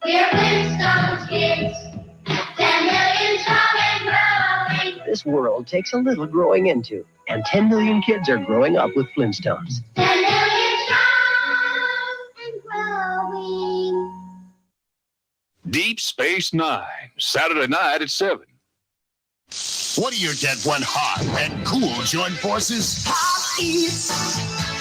We're Flintstones kids, 10 million strong and growing. This world takes a little growing into, and 10 million kids are growing up with Flintstones. 10 million strong and growing. Deep Space Nine, Saturday night at 7. What do you get when hot and cool join forces? Hot eats,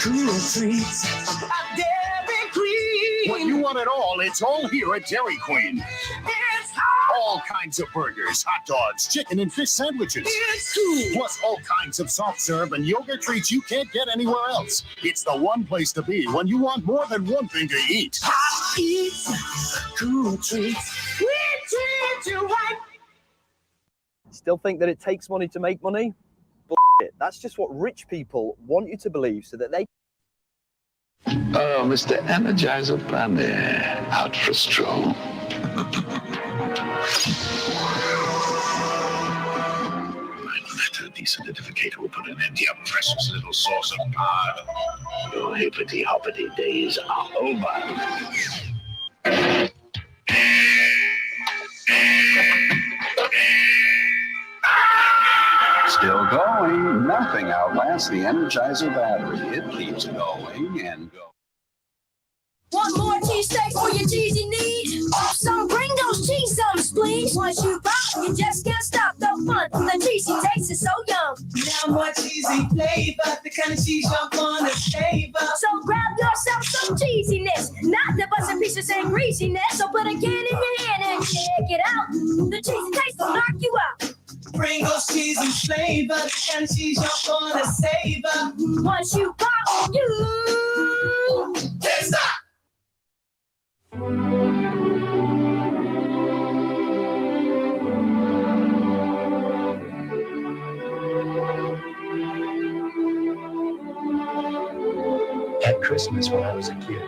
cool treats, a Dairy Queen. When you want it all, it's all here at Dairy Queen. It's hot. All kinds of burgers, hot dogs, chicken and fish sandwiches. It's cool. Plus all kinds of soft serve and yogurt treats you can't get anywhere else. It's the one place to be when you want more than one thing to eat. Hot eats, cool treats. We treat you right. Still think that it takes money to make money? Bullshit. That's just what rich people want you to believe so that they... Oh, Mr. Energizer Bunny, out for a stroll. That decertificator will put an end to your precious little sauce of pod. Your hippity-hoppity days are over. Still going. Nothing outlasts the Energizer battery. It keeps going and going. Want more cheesesteak for your cheesy needs? So bring those cheese sums, please. Once you buy, you just can't stop the fun. The cheesy taste is so yum. Now more cheesy flavor, the kind of cheese you're gonna savor. So grab yourself some cheesiness, not the busted pieces and greasiness. So put a can in your hand and check it out. The cheesy taste will knock you out. Bring those cheesy flavor, the kind of cheese you're gonna savor. Once you pop, you can't stop. At Christmas when I was a kid,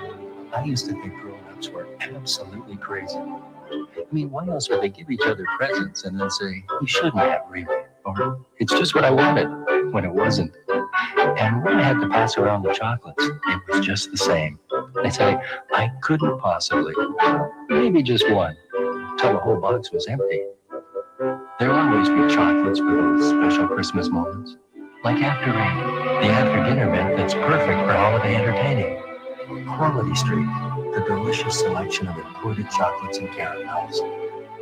I used to think grown-ups were absolutely crazy. I mean, why else would they give each other presents and then say, you shouldn't have really, or it's just what I wanted, when it wasn't. And when I had to pass around the chocolates, it was just the same. They say, I couldn't possibly, maybe just one, till the whole box was empty. There'll always be chocolates for those special Christmas moments. Like After Rain, the after-dinner event that's perfect for holiday entertaining. Quality Street, the delicious selection of imported chocolates and caramels.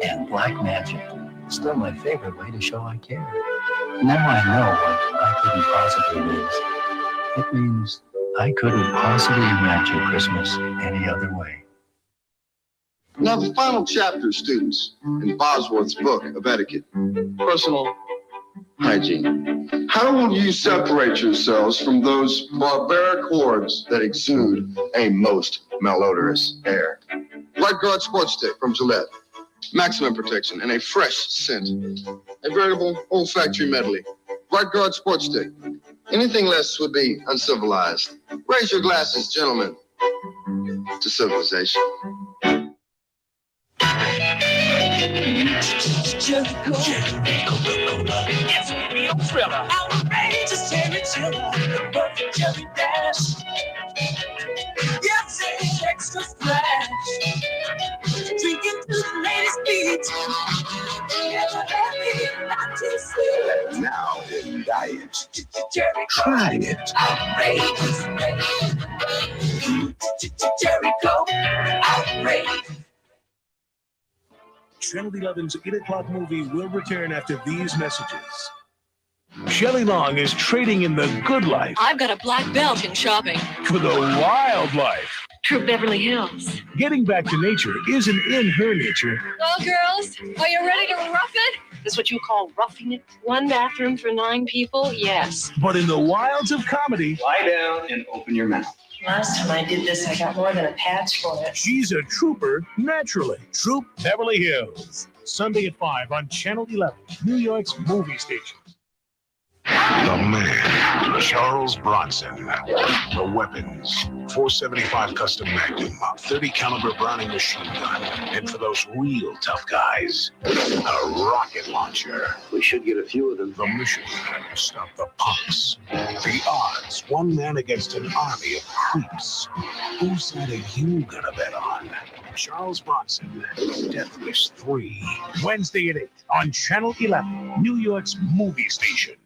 And Black Magic, still my favorite way to show I care. Now I know what I couldn't possibly means. It means I couldn't possibly imagine Christmas any other way. Now, the final chapter, students, in Bosworth's book of etiquette, personal hygiene. How will you separate yourselves from those barbaric hordes that exude a most malodorous air? Right Guard Sports Stick from Gillette. Maximum protection and a fresh scent. A veritable olfactory medley. Right Guard Sports Stick. Anything less would be uncivilized. Raise your glasses, gentlemen, to civilization. Outrageous cherry chiller, the perfect cherry dash. Yes, it's extra splash. Drinking to the latest beat. Never heavy, not too sweet. Now in diet. Cherry Try it. outrageous. Cherry Coke, outrageous. Channel 11's 8 o'clock movie will return after these messages. Shelley Long is trading in the good life I've got a black belt in shopping. for the wild life. True Beverly Hills. Getting back to nature isn't in her nature, Well, girls, are you ready to rough it? That's what you call roughing it? One bathroom for 9 people? Yes. but in the wilds of comedy, Lie down and open your mouth. Last time I did this, I got more than a patch for it. she's a trooper naturally. Troop Beverly Hills. Sunday at 5 on Channel 11, New York's movie station. The man, Charles Bronson. The weapons, .475 custom Magnum, .30 caliber Browning machine gun, and for those real tough guys, a rocket launcher. We should get a few of them. The mission, stop the punks. The odds, one man against an army of creeps. Whose side are you gonna bet on? Charles Bronson, Death Wish 3. Wednesday at 8 on Channel 11, New York's movie station.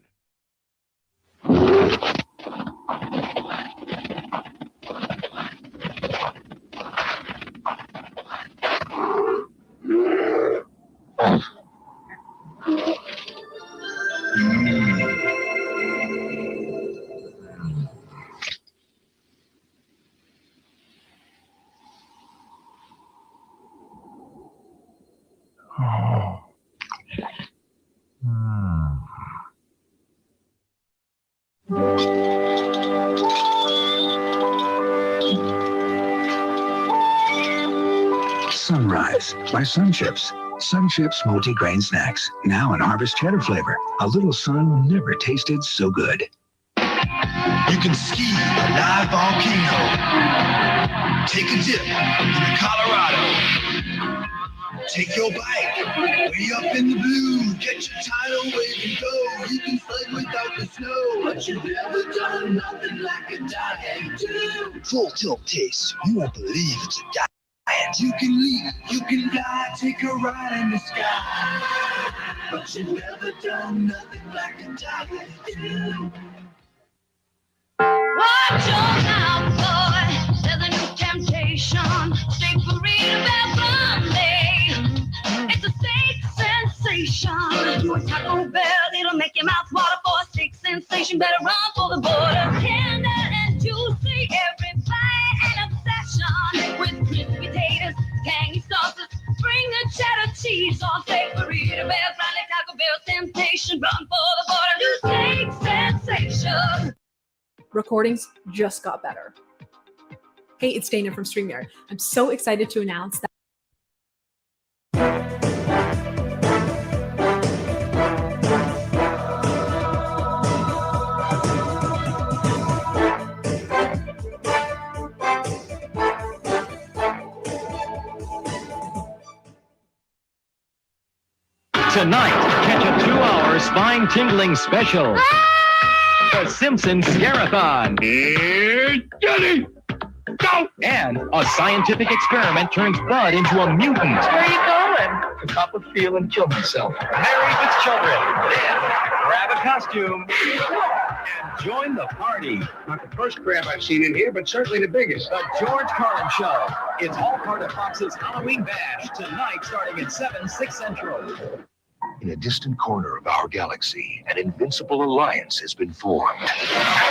Sunrise by Sun Chips. Sun Chips multi-grain snacks. Now in harvest cheddar flavor. A little sun never tasted so good. You can ski a live volcano. Take a dip in the Colorado. Take your bike way up in the blue. Get your tidal wave and go. You can sled without the snow. But you've never done nothing like a diet do. Full tilt taste. You won't believe it's a diet. You can leap, you can fly, take a ride in the sky. But you've never done nothing like a diet do. Watch your mouth, boy. There's a new temptation. Steak burrito Bell Sunday. It's a steak sensation. Do a Taco Bell, it'll make your mouth water for a steak sensation. Better run for the border. Tender and juicy, every bite an obsession. With crispy potatoes, tangy sauces, bring the cheddar cheese on steak burrito Bell Sunday. Taco Bell sensation. Run for the border. New steak sensation. Recordings just got better. Hey, it's Dana from StreamYard. I'm so excited to announce that tonight, catch a 2-hour spine-tingling special. The Simpsons Scarathon. Here's Johnny! Go! And a scientific experiment turns Bud into a mutant. Where are you going? To Copperfield and kill myself. Married with children. Then grab a costume and join the party. Not the first crab I've seen in here, but certainly the biggest. The George Carlin Show. It's all part of Fox's Halloween Bash tonight, starting at 7, 6 Central. In a distant corner of our galaxy, an invincible alliance has been formed.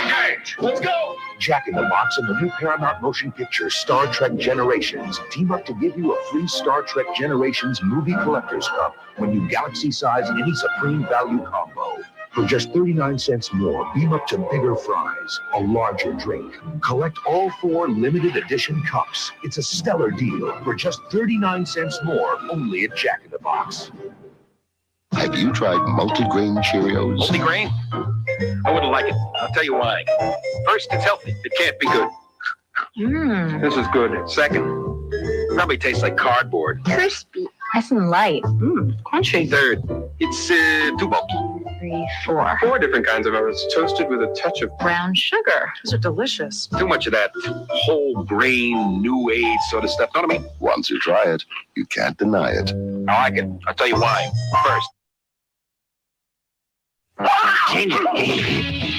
Engage! Let's go! Jack in the Box and the new Paramount motion picture Star Trek Generations team up to give you a free Star Trek Generations movie collector's cup when you galaxy-size any Supreme Value combo. For just 39 cents more, beam up to bigger fries, a larger drink. Collect all 4 limited edition cups. It's a stellar deal for just 39 cents more, only at Jack in the Box. Have you tried multigrain Cheerios? Multigrain? I wouldn't like it. I'll tell you why. First, it's healthy. It can't be good. This is good. Second, probably tastes like cardboard. Crispy. Nice and light. Crunchy. Third, it's too bulky. 3, 4. 4 different kinds of oats, toasted with a touch of Brown sugar. Those are delicious. too much of that whole grain, new age sort of stuff. Know what I mean? Once you try it, you can't deny it. I like it. I'll tell you why. First,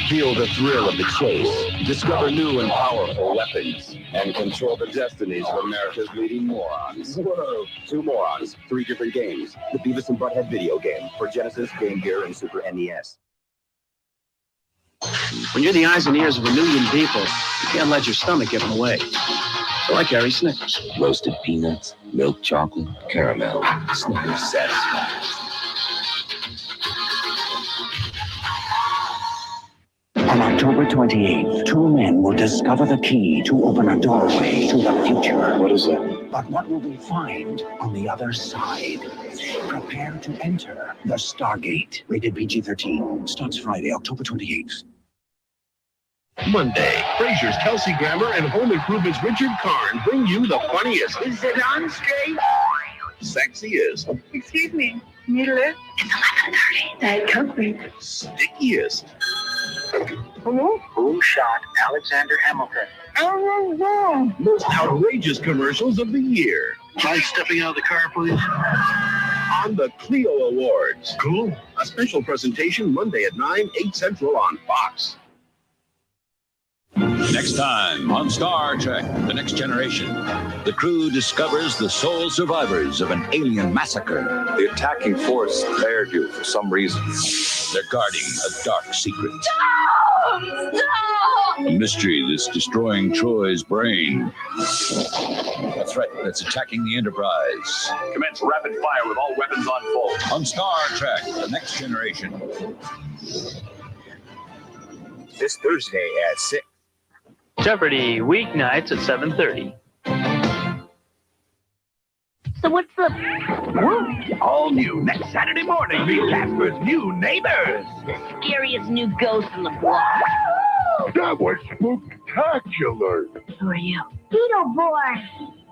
Feel the thrill of the chase. Discover new and powerful weapons. And control the destinies of America's leading morons. Whoa. 2 morons, 3 different games. The Beavis and Butthead video game for Genesis, Game Gear, and Super NES. When you're the eyes and ears of a million people, you can't let your stomach get in the way. So I carry Snickers. Roasted peanuts, milk chocolate, caramel. Snickers satisfies. On October 28th, 2 men will discover the key to open a doorway to the future. What is that? But what will they find on the other side? Prepare to enter the Stargate. Rated PG-13. Starts Friday, October 28th. Monday, Frasier's Kelsey Grammer and Home Improvement's Richard Karn bring you the funniest. Is it on straight? Sexiest. Excuse me, need a lift? It's 11:30. Diet Coke, baby. Stickiest. Who shot Alexander Hamilton? Most outrageous commercials of the year. Mind stepping out of the car, please? On the Clio Awards. Cool. A special presentation Monday at 9, 8 Central on Fox. Next time on Star Trek, The Next Generation, the crew discovers the sole survivors of an alien massacre. The attacking force spared you for some reason. They're guarding a dark secret. Stop! Stop! A mystery that's destroying Troy's brain. A threat that's attacking the Enterprise. Commence rapid fire with all weapons on full. On Star Trek, The Next Generation. This Thursday at 6. Jeopardy! Weeknights at 7:30. So what's the... Woo! All new next Saturday morning. Meet Casper's new neighbors. The scariest new ghost in the block. That was spectacular. Who are you? Beetleborg.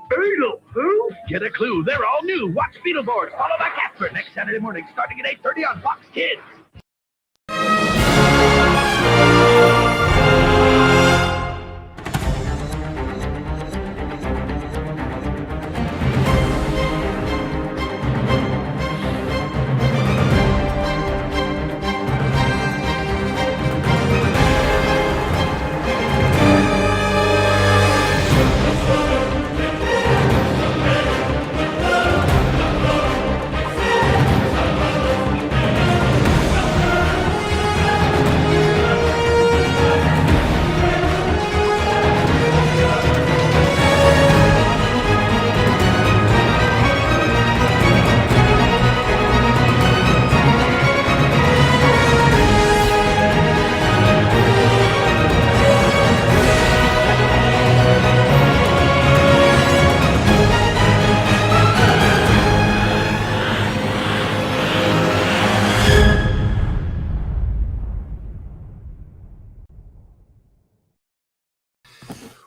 Beetle who? Get a clue. They're all new. Watch Beetleborg. Follow by Casper next Saturday morning starting at 8:30 on Fox Kids.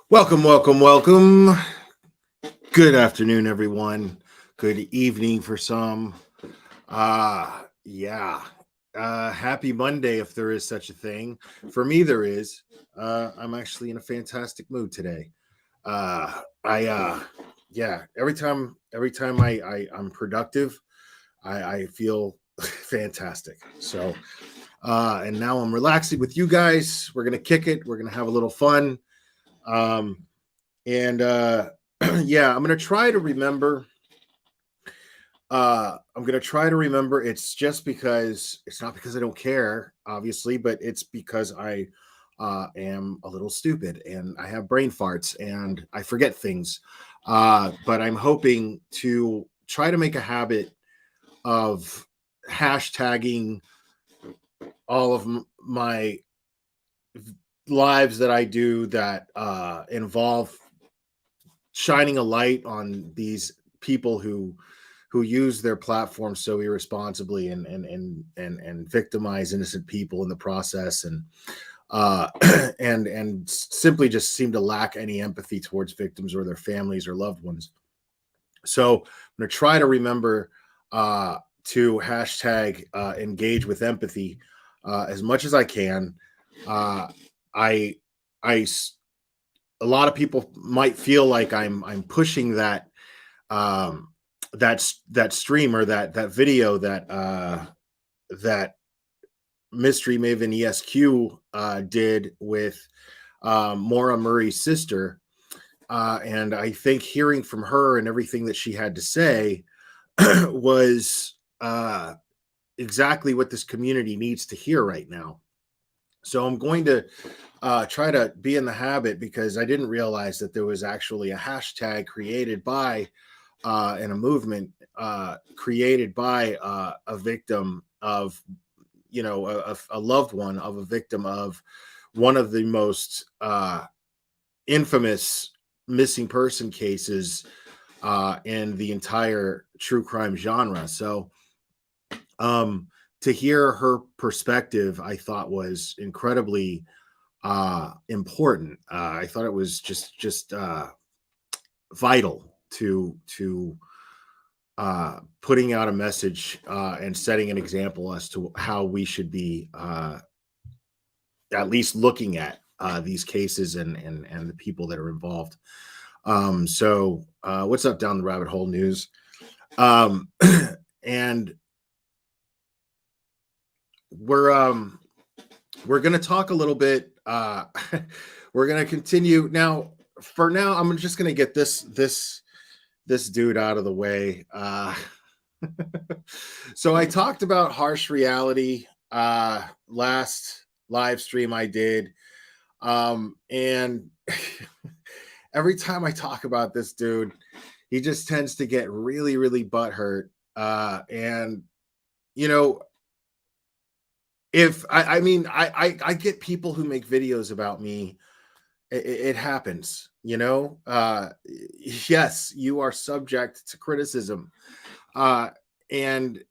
Welcome, welcome, welcome. Good afternoon, everyone. Good evening for some. Happy Monday, if there is such a thing. For me, there is. I'm actually in a fantastic mood today. Every time I'm productive, I feel fantastic. So, and now I'm relaxing with you guys. We're gonna kick it. We're gonna have a little fun. I'm gonna try to remember. It's just because it's not because I don't care, obviously, but it's because I am a little stupid and I have brain farts and I forget things. But I'm hoping to try to make a habit of hashtagging all of my lives that I do that involve shining a light on these people who use their platform so irresponsibly and victimize innocent people in the process and simply just seem to lack any empathy towards victims or their families or loved ones. So I'm going to try to remember to hashtag engage with empathy as much as I can. A lot of people might feel like I'm pushing that stream or that video that Mystery Maven ESQ did with Maura Murray's sister, and I think hearing from her and everything that she had to say was exactly what this community needs to hear right now. So I'm going to try to be in the habit, because I didn't realize that there was actually a hashtag created by and a movement created by a victim of, a loved one of a victim of one of the most infamous missing person cases in the entire true crime genre. So to hear her perspective, I thought was incredibly important. I thought it was just vital to putting out a message and setting an example as to how we should be at least looking at these cases and the people that are involved. So what's up down the rabbit hole news? And we're gonna talk a little bit. We're gonna continue now. For now, I'm just gonna get this dude out of the way. So I talked about harsh reality last live stream I did. And every time I talk about this dude, he just tends to get really, really butthurt. And you know, if I mean, I get people who make videos about me. It happens, you know. Yes, you are subject to criticism, and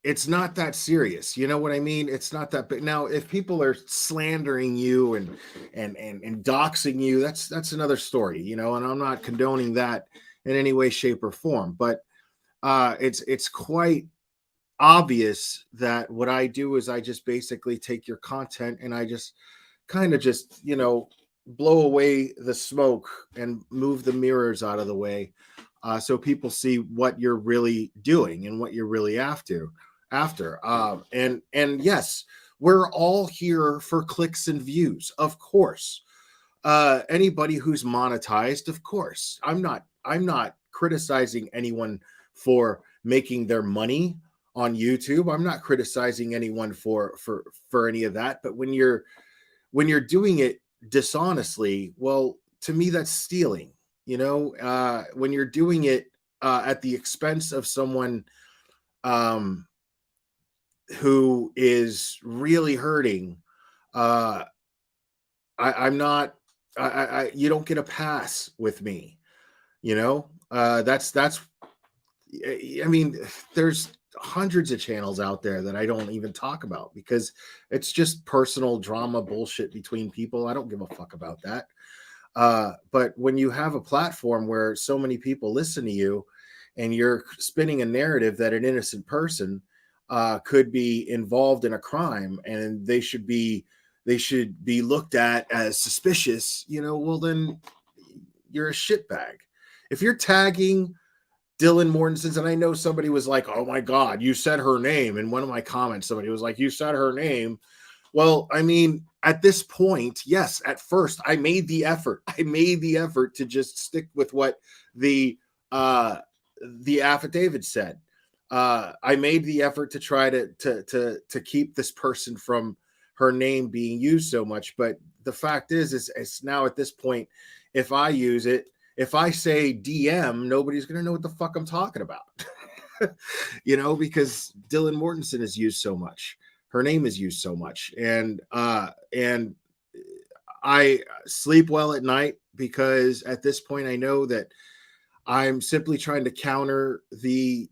it's not that serious. You know what I mean? It's not that big. Now, if people are slandering you and doxing you, that's another story, you know. And I'm not condoning that in any way, shape, or form. But it's quite obvious that what I do is I just basically take your content and I just kind of just, you know, blow away the smoke and move the mirrors out of the way, so people see what you're really doing and what you're really after. And yes, we're all here for clicks and views, of course. Anybody who's monetized, of course. I'm not criticizing anyone for making their money on YouTube. I'm not criticizing anyone for any of that. But when you're doing it dishonestly, well, to me that's stealing. You know, when you're doing it at the expense of someone who is really hurting, I'm not. You don't get a pass with me. You know, that's. I mean, there's hundreds of channels out there that I don't even talk about because it's just personal drama bullshit between people. I don't give a fuck about that. But when you have a platform where so many people listen to you and you're spinning a narrative that an innocent person could be involved in a crime and they should be looked at as suspicious, you know, well, then you're a shitbag. If you're tagging Dylan Mortensen's, and I know somebody was like, oh my God, you said her name. In one of my comments, somebody was like, you said her name. Well, I mean, at this point, yes, at first I made the effort. I made the effort to just stick with what the affidavit said. I made the effort to try to keep this person from her name being used so much. But the fact is it's now at this point, if I use it, if I say DM, nobody's going to know what the fuck I'm talking about, you know, because Dylan Mortensen is used so much. Her name is used so much. And I sleep well at night because at this point, I know that I'm simply trying to counter the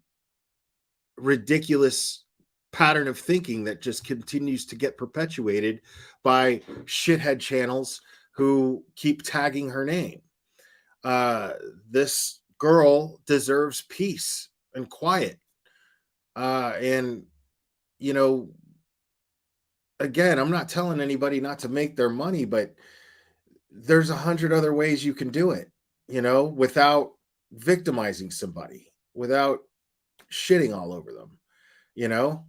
ridiculous pattern of thinking that just continues to get perpetuated by shithead channels who keep tagging her name. This girl deserves peace and quiet. And, you know, again, I'm not telling anybody not to make their money, but there's 100 other ways you can do it, you know, without victimizing somebody, without shitting all over them, you know?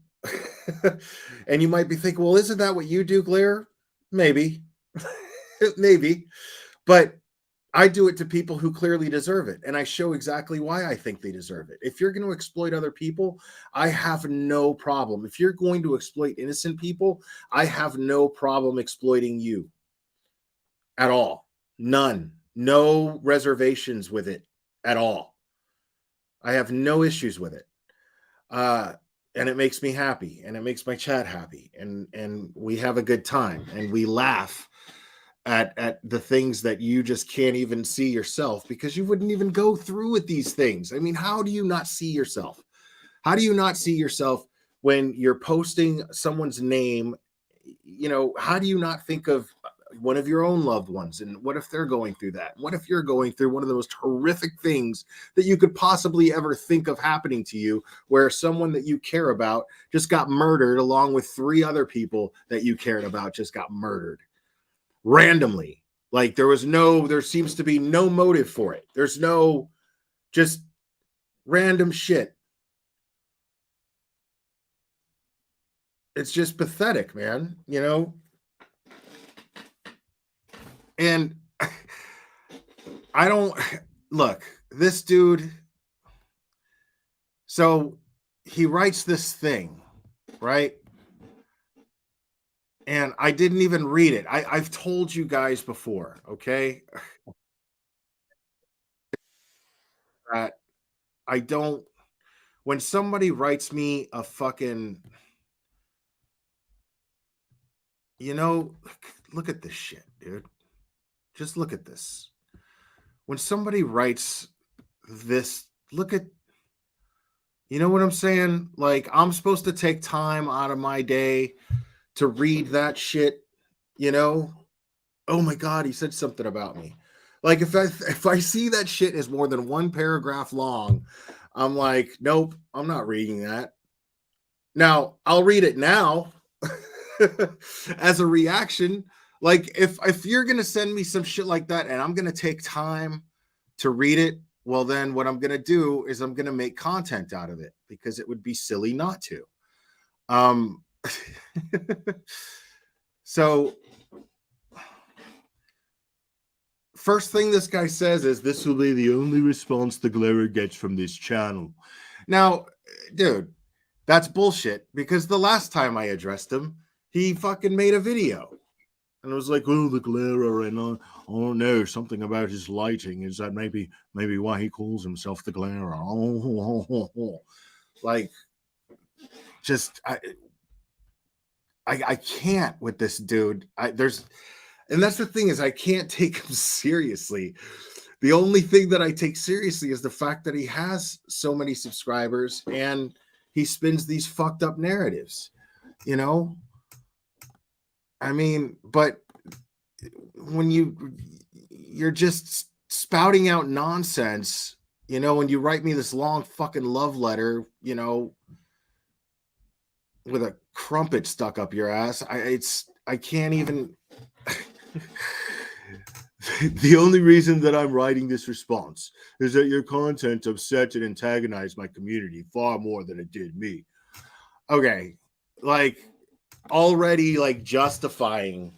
And you might be thinking, well, isn't that what you do, Blair? Maybe, maybe, but I do it to people who clearly deserve it. And I show exactly why I think they deserve it. If you're going to exploit other people, I have no problem. If you're going to exploit innocent people, I have no problem exploiting you at all. None. No reservations with it at all. I have no issues with it. And it makes me happy and it makes my chat happy. And we have a good time and we laugh at the things that you just can't even see yourself because you wouldn't even go through with these things. I mean, how do you not see yourself? How do you not see yourself when you're posting someone's name? You know, how do you not think of one of your own loved ones? And what if they're going through that? What if you're going through one of the most horrific things that you could possibly ever think of happening to you, where someone that you care about just got murdered along with 3 other people that you cared about just got murdered randomly, Like there seems to be no motive for it. There's no just random shit. It's just pathetic, man, you know? And I don't look, this dude. So he writes this thing, right? And I didn't even read it. I've told you guys before, okay? That I don't, when somebody writes me a fucking, you know, look at this shit, dude. Just look at this. When somebody writes this, look at, you know what I'm saying? Like, I'm supposed to take time out of my day to read that shit, you know? Oh my God, he said something about me. Like, if I see that shit is more than one paragraph long, I'm like, nope, I'm not reading that. Now, I'll read it now as a reaction. Like, if you're gonna send me some shit like that and I'm gonna take time to read it, well, then what I'm gonna do is I'm gonna make content out of it because it would be silly not to. So first thing this guy says is this will be the only response the Glarer gets from this channel. Now, dude, that's bullshit because the last time I addressed him, he fucking made a video. And it was like, oh, the Glarer, and I don't know, something about his lighting. Is that maybe why he calls himself the Glarer? Oh. Like, just I can't with this dude. And that's the thing is I can't take him seriously. The only thing that I take seriously is the fact that he has so many subscribers and he spins these fucked up narratives, you know? I mean, but when you're just spouting out nonsense, you know, when you write me this long fucking love letter, you know, with a crumpet stuck up your ass, I can't even. The only reason that I'm writing this response is that your content upset and antagonized my community far more than it did me. Okay, like already like justifying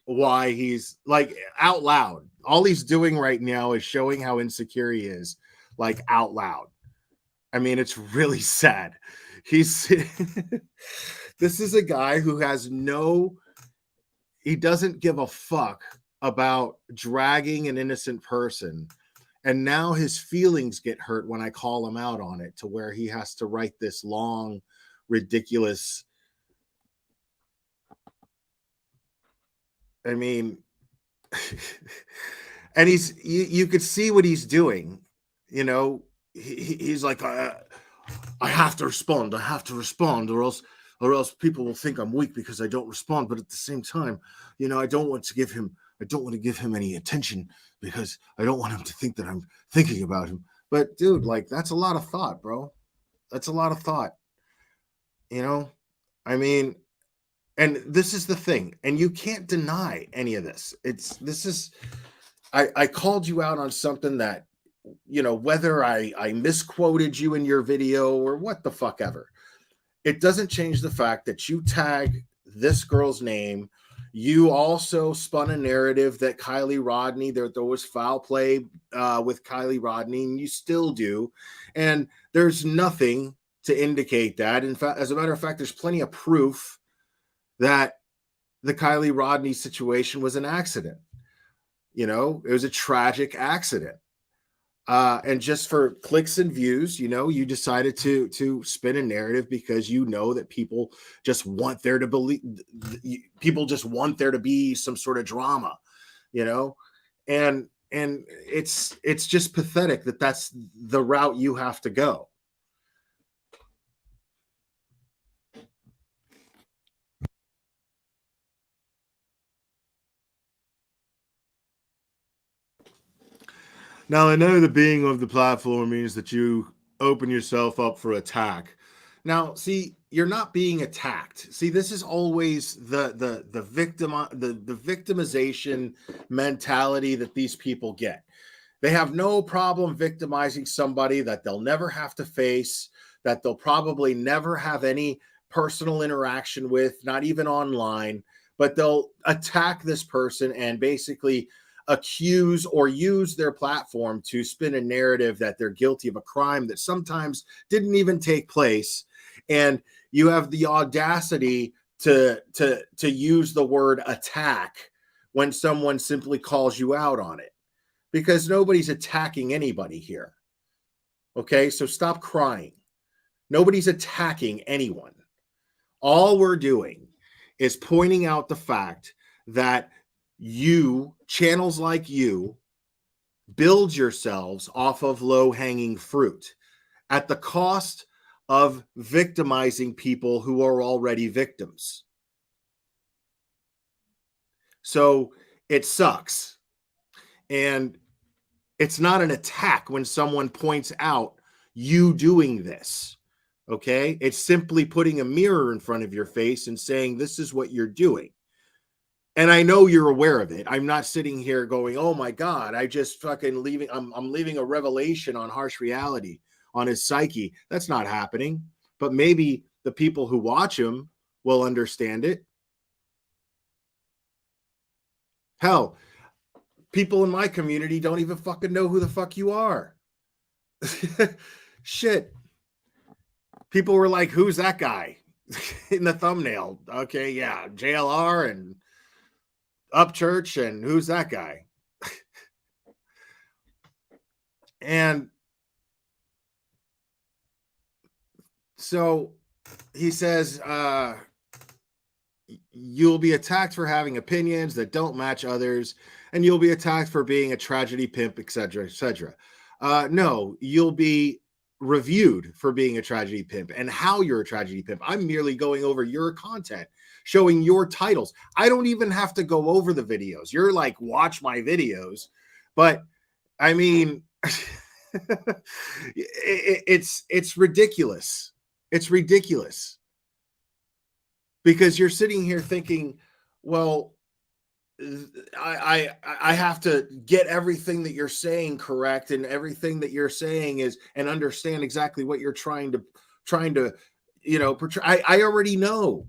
why he's like out loud. All he's doing right now is showing how insecure he is, like out loud. I mean, it's really sad. He's this is a guy who has he doesn't give a fuck about dragging an innocent person. And now his feelings get hurt when I call him out on it to where he has to write this long, ridiculous. I mean, and you could see what he's doing, you know, he's like, I have to respond. I have to respond or else people will think I'm weak because I don't respond. But at the same time, you know, I don't want to give him any attention because I don't want him to think that I'm thinking about him. But dude, like that's a lot of thought, bro. That's a lot of thought. You know, I mean, and this is the thing, and you can't deny any of this. I called you out on something that, you know, whether I misquoted you in your video or what the fuck ever, it doesn't change the fact that you tag this girl's name. You also spun a narrative that Kylie Rodney, there was foul play with Kylie Rodney, and you still do. And there's nothing to indicate that. In fact, as a matter of fact, there's plenty of proof that the Kylie Rodney situation was an accident. You know, it was a tragic accident. And just for clicks and views, you know, you decided to spin a narrative because you know that people just want there to be some sort of drama, you know, and it's just pathetic that that's the route you have to go. Now, I know the being of the platform means that you open yourself up for attack. Now, see, you're not being attacked. See, this is always the victimization mentality that these people get. They have no problem victimizing somebody that they'll never have to face, that they'll probably never have any personal interaction with, not even online, but they'll attack this person and basically accuse or use their platform to spin a narrative that they're guilty of a crime that sometimes didn't even take place. And you have the audacity to use the word attack when someone simply calls you out on it, because nobody's attacking anybody here. Okay, so stop crying. Nobody's attacking anyone. All we're doing is pointing out the fact that you, channels like you, build yourselves off of low-hanging fruit at the cost of victimizing people who are already victims. So it sucks. And it's not an attack when someone points out you doing this. Okay? It's simply putting a mirror in front of your face and saying, this is what you're doing. And I know you're aware of it. I'm not sitting here going, oh my God, I just fucking I'm leaving a revelation on Harsh Reality, on his psyche. That's not happening. But maybe the people who watch him will understand it. Hell, people in my community don't even fucking know who the fuck you are. Shit. People were like, who's that guy in the thumbnail? Okay, yeah, JLR and Upchurch, and who's that guy? And so he says, you'll be attacked for having opinions that don't match others, and you'll be attacked for being a tragedy pimp, etc., etc. No, you'll be reviewed for being a tragedy pimp and how you're a tragedy pimp. I'm merely going over your content, showing your titles. I don't even have to go over the videos. You're like, watch my videos. But I mean, it's ridiculous. It's ridiculous. Because you're sitting here thinking, well, I have to get everything that you're saying correct, and everything that you're saying is, and understand exactly what you're trying to portray. I already know.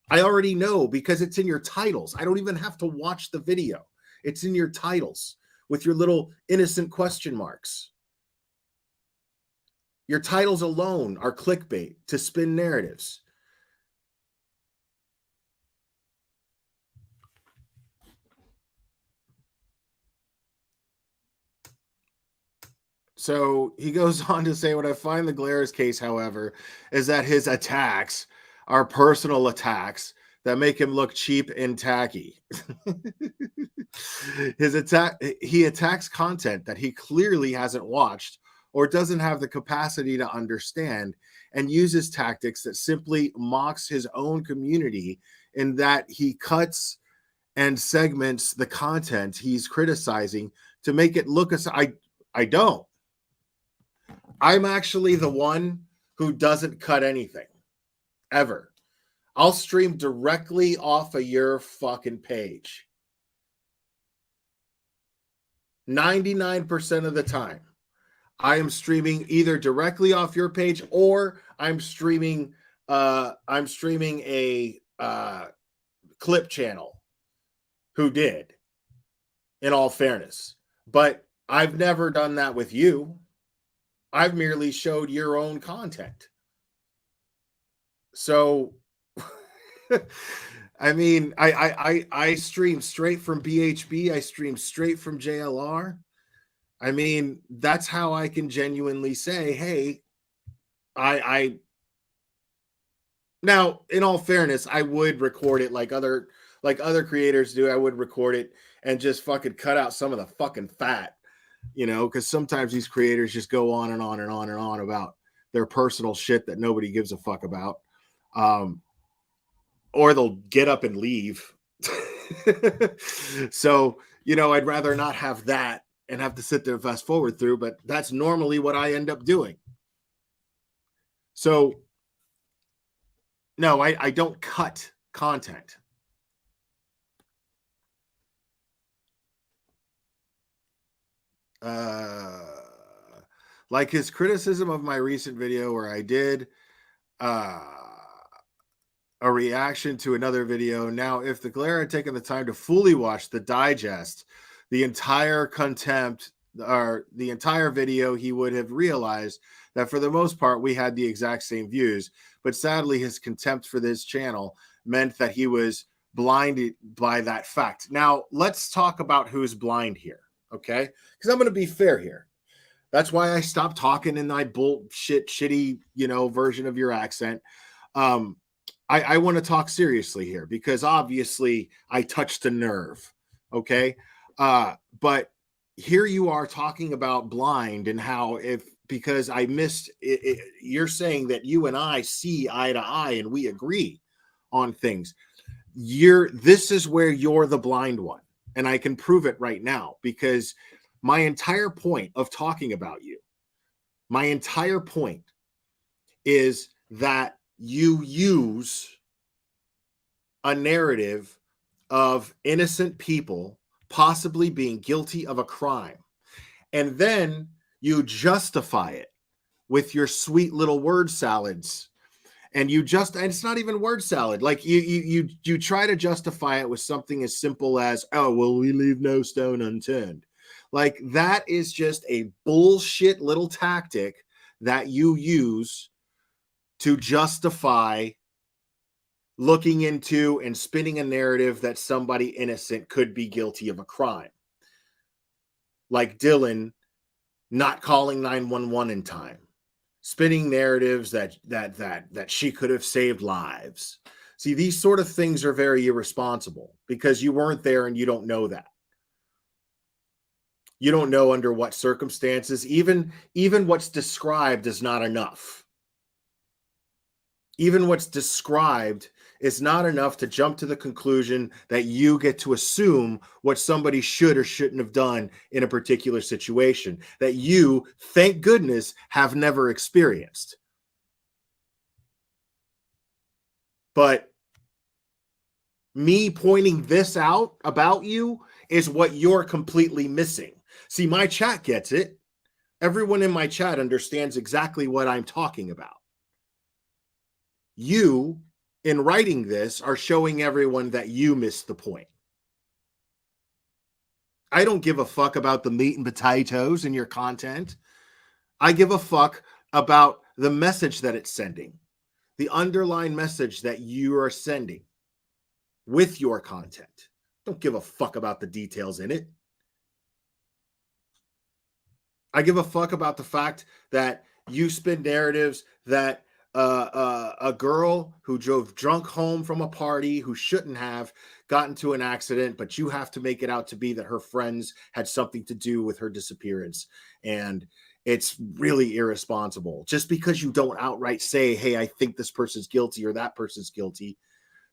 I already know because it's in your titles. I don't even have to watch the video. It's in your titles with your little innocent question marks. Your titles alone are clickbait to spin narratives. So he goes on to say, what I find the Glarus case, however, is that his attacks are personal attacks that make him look cheap and tacky. He attacks content that he clearly hasn't watched or doesn't have the capacity to understand, and uses tactics that simply mocks his own community, in that he cuts and segments the content he's criticizing to make it look as I don't. I'm actually the one who doesn't cut anything ever. I'll stream directly off of your fucking page. 99% of the time, I am streaming either directly off your page, or I'm streaming a clip channel who did, in all fairness. But I've never done that with you. I've merely showed your own content. So, I mean, I stream straight from BHB. I stream straight from JLR. I mean, that's how I can genuinely say, hey, now, in all fairness, I would record it like other creators do. I would record it and just fucking cut out some of the fucking fat. Because sometimes these creators just go on and on and on and on about their personal shit that nobody gives a fuck about. Or they'll get up and leave. So, I'd rather not have that and have to sit there and fast forward through, but that's normally what I end up doing. So No, I don't cut content. Like his criticism of my recent video where I did a reaction to another video. Now, if the Glare had taken the time to fully watch the digest, the entire contempt or the entire video, he would have realized that for the most part, we had the exact same views. But sadly, his contempt for this channel meant that he was blinded by that fact. Now, let's talk about who's blind here, okay? Because I'm going to be fair here. That's why I stopped talking in my bullshit, shitty, version of your accent. I want to talk seriously here because obviously I touched a nerve, okay? But here you are talking about blind and how because I missed it, you're saying that you and I see eye to eye and we agree on things. This is where you're the blind one, and I can prove it right now because my entire point of talking about you, my entire point is that you use a narrative of innocent people possibly being guilty of a crime, and then you justify it with your sweet little word salads. And it's not even word salad. Like you try to justify it with something as simple as, oh, well, we leave no stone unturned. Like that is just a bullshit little tactic that you use to justify looking into and spinning a narrative that somebody innocent could be guilty of a crime. Like Dylan not calling 911 in time, spinning narratives that she could have saved lives. See, these sort of things are very irresponsible because you weren't there and you don't know that. You don't know under what circumstances. Even what's described is not enough. Even what's described is not enough to jump to the conclusion that you get to assume what somebody should or shouldn't have done in a particular situation that you, thank goodness, have never experienced. But me pointing this out about you is what you're completely missing. See, my chat gets it. Everyone in my chat understands exactly what I'm talking about. You, in writing this, are showing everyone that you missed the point. I don't give a fuck about the meat and potatoes in your content. I give a fuck about the message that it's sending, the underlying message that you are sending with your content. Don't give a fuck about the details in it. I give a fuck about the fact that you spin narratives that a girl who drove drunk home from a party who shouldn't have got into an accident, but you have to make it out to be that her friends had something to do with her disappearance. And it's really irresponsible. Just because you don't outright say, hey, I think this person's guilty or that person's guilty,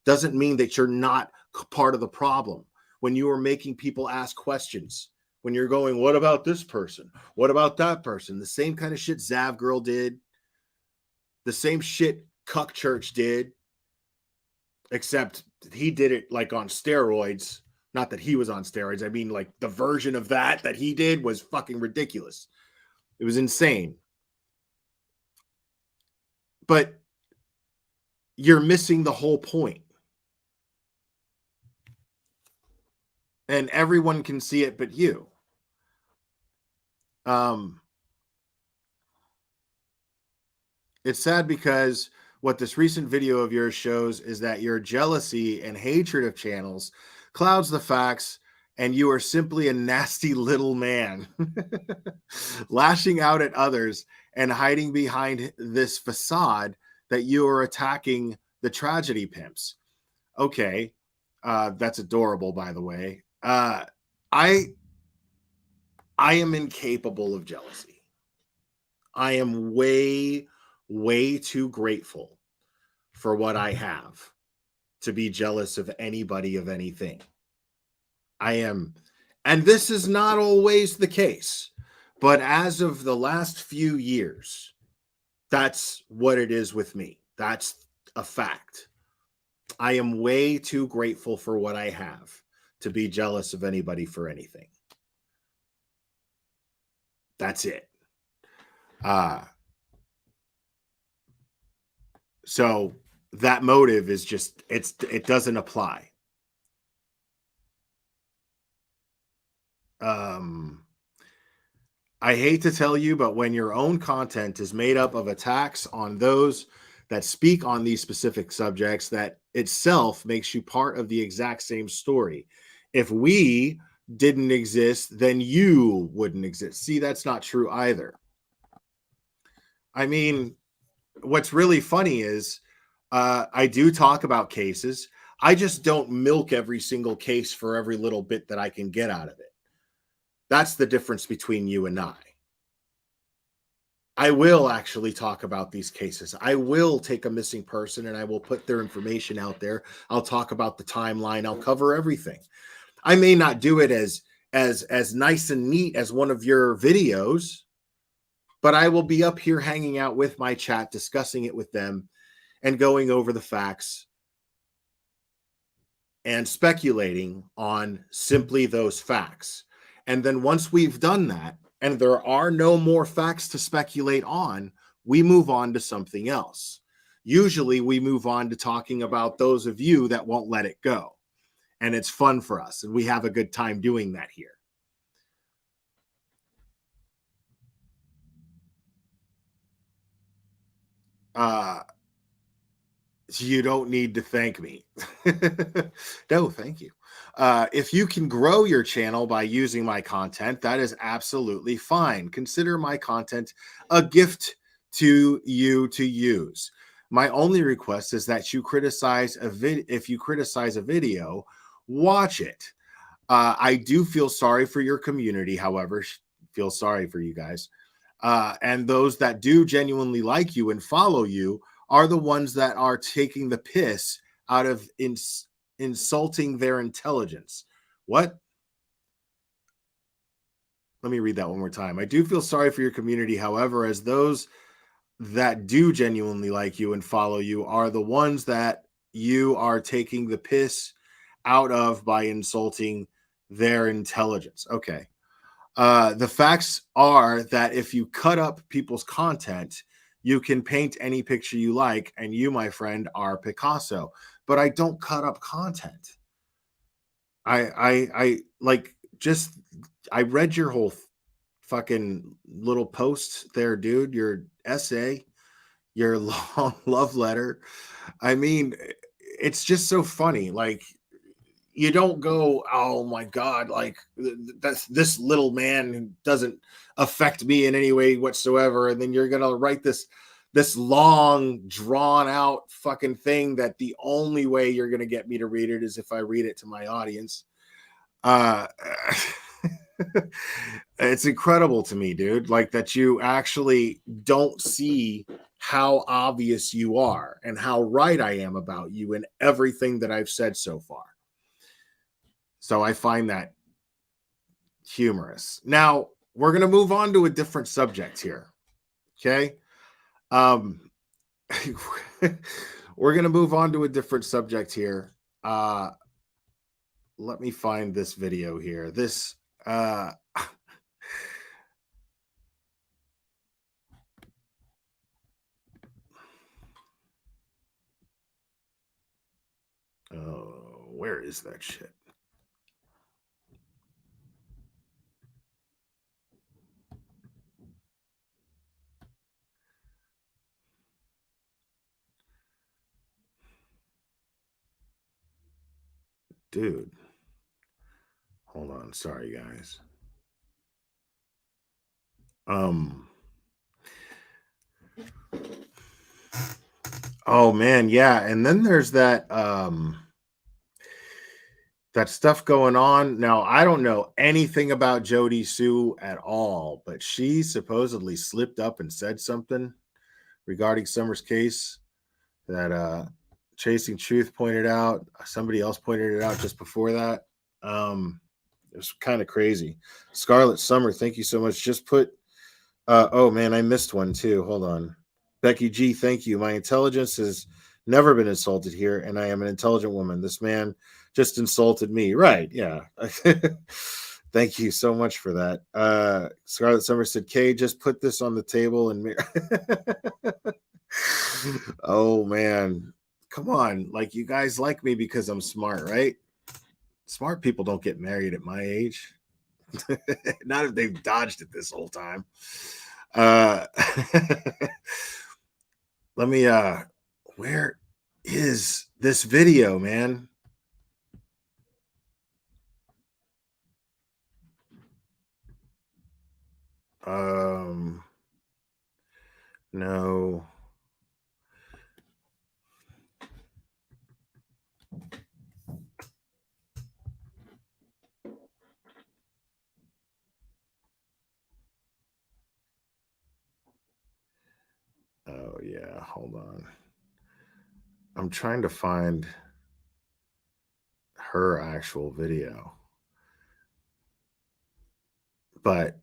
doesn't mean that you're not part of the problem. When you are making people ask questions, when you're going, what about this person? What about that person? The same kind of shit Zav Girl did. The same shit Cuck Church did, except he did it like on steroids. Not that he was on steroids. I mean, like the version of that he did was fucking ridiculous. It was insane. But you're missing the whole point. And everyone can see it but you. It's sad because what this recent video of yours shows is that your jealousy and hatred of channels clouds the facts, and you are simply a nasty little man lashing out at others and hiding behind this facade that you are attacking the tragedy pimps. Okay, that's adorable, by the way. I am incapable of jealousy. I am way too grateful for what I have to be jealous of anybody of anything. I am, and this is not always the case, but as of the last few years, that's what it is with me. That's a fact. I am way too grateful for what I have to be jealous of anybody for anything. That's it. So that motive is just, it doesn't apply. I hate to tell you, but when your own content is made up of attacks on those that speak on these specific subjects, that itself makes you part of the exact same story. If we didn't exist, then you wouldn't exist. See, that's not true either. I mean, what's really funny is I do talk about cases. I just don't milk every single case for every little bit that I can get out of it. That's the difference between you and I. I will actually talk about these cases. I will take a missing person and I will put their information out there. I'll talk about the timeline. I'll cover everything. I may not do it as nice and neat as one of your videos, but I will be up here hanging out with my chat, discussing it with them and going over the facts and speculating on simply those facts. And then once we've done that, and there are no more facts to speculate on, we move on to something else. Usually we move on to talking about those of you that won't let it go. And it's fun for us. And we have a good time doing that here. You don't need to thank me. No, thank you. If you can grow your channel by using my content, that is absolutely fine. Consider my content a gift to you to use. My only request is that you criticize if you criticize a video, watch it. I do feel sorry for your community, however, feel sorry for you guys. And those that do genuinely like you and follow you are the ones that are taking the piss out of insulting their intelligence. What? Let me read that one more time. I do feel sorry for your community, however, as those that do genuinely like you and follow you are the ones that you are taking the piss out of by insulting their intelligence. Okay. The facts are that if you cut up people's content, you can paint any picture you like, and you, my friend, are Picasso. But I don't cut up content. I read your whole fucking little post there, dude. Your essay, your long love letter. I mean, it's just so funny. Like, you don't go, oh my God, like that's this little man who doesn't affect me in any way whatsoever. And then you're going to write this long drawn out fucking thing that the only way you're going to get me to read it is if I read it to my audience. It's incredible to me, dude, like that you actually don't see how obvious you are and how right I am about you and everything that I've said so far. So I find that humorous. Now, we're going to move on to a different subject here. Okay? We're going to move on to a different subject here. Let me find this video here. This oh, where is that shit? Dude, hold on. Sorry, guys. Oh man, yeah. And then there's that that stuff going on. Now, I don't know anything about Jody Sue at all, but she supposedly slipped up and said something regarding Summer's case that Chasing Truth pointed out. Somebody else pointed it out just before that. It was kind of crazy. Scarlet Summer, thank you so much. Just put oh man, I missed one too. Hold on. Becky G, thank you. My intelligence is Never been insulted here, and I am an intelligent woman. This man just insulted me. Right, yeah. Thank you so much for that. Scarlett Summer said, Kay, just put this on the table and oh man. Come on. Like, you guys like me because I'm smart, right? Smart people don't get married at my age. Not if they've dodged it this whole time. Let me where is this video, man? No. Oh yeah, hold on. I'm trying to find her actual video. But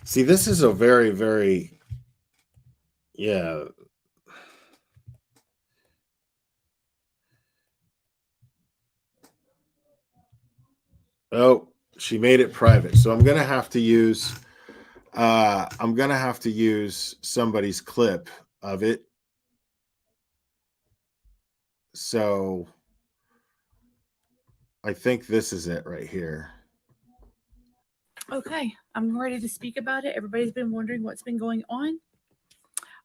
see, this is a very, very, yeah. Oh, she made it private. So I'm gonna have to use somebody's clip of it. So I think this is it right here. Okay, I'm ready to speak about it. Everybody's been wondering what's been going on.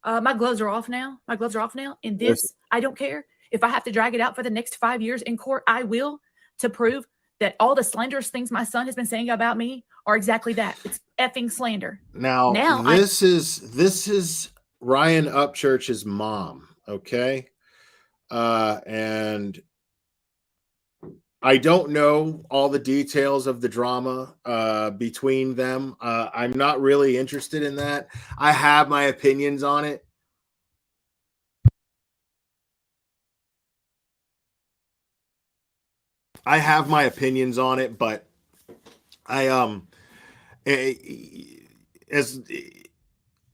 My gloves are off now. My gloves are off now. And this, I don't care. If I have to drag it out for the next 5 years in court, I will, to prove that all the slanderous things my son has been saying about me are exactly that. It's effing slander. Now this is Ryan Upchurch's mom, okay? And I don't know all the details of the drama between them. I'm not really interested in that. I have my opinions on it. But as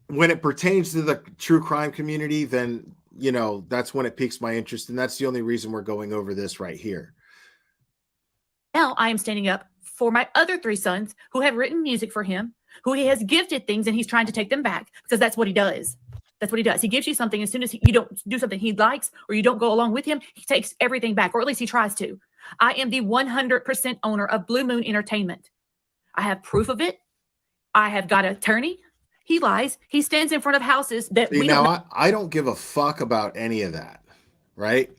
when it pertains to the true crime community, then that's when it piques my interest, and that's the only reason we're going over this right here. Now I am standing up for my other 3 sons who have written music for him, who he has gifted things, and he's trying to take them back because that's what he does. That's what he does. He gives you something. As soon as you don't do something he likes or you don't go along with him, he takes everything back, or at least he tries to. I am the 100% owner of Blue Moon Entertainment. I have proof of it. I have got an attorney. He lies. He stands in front of houses that we don't know. I don't give a fuck about any of that, right?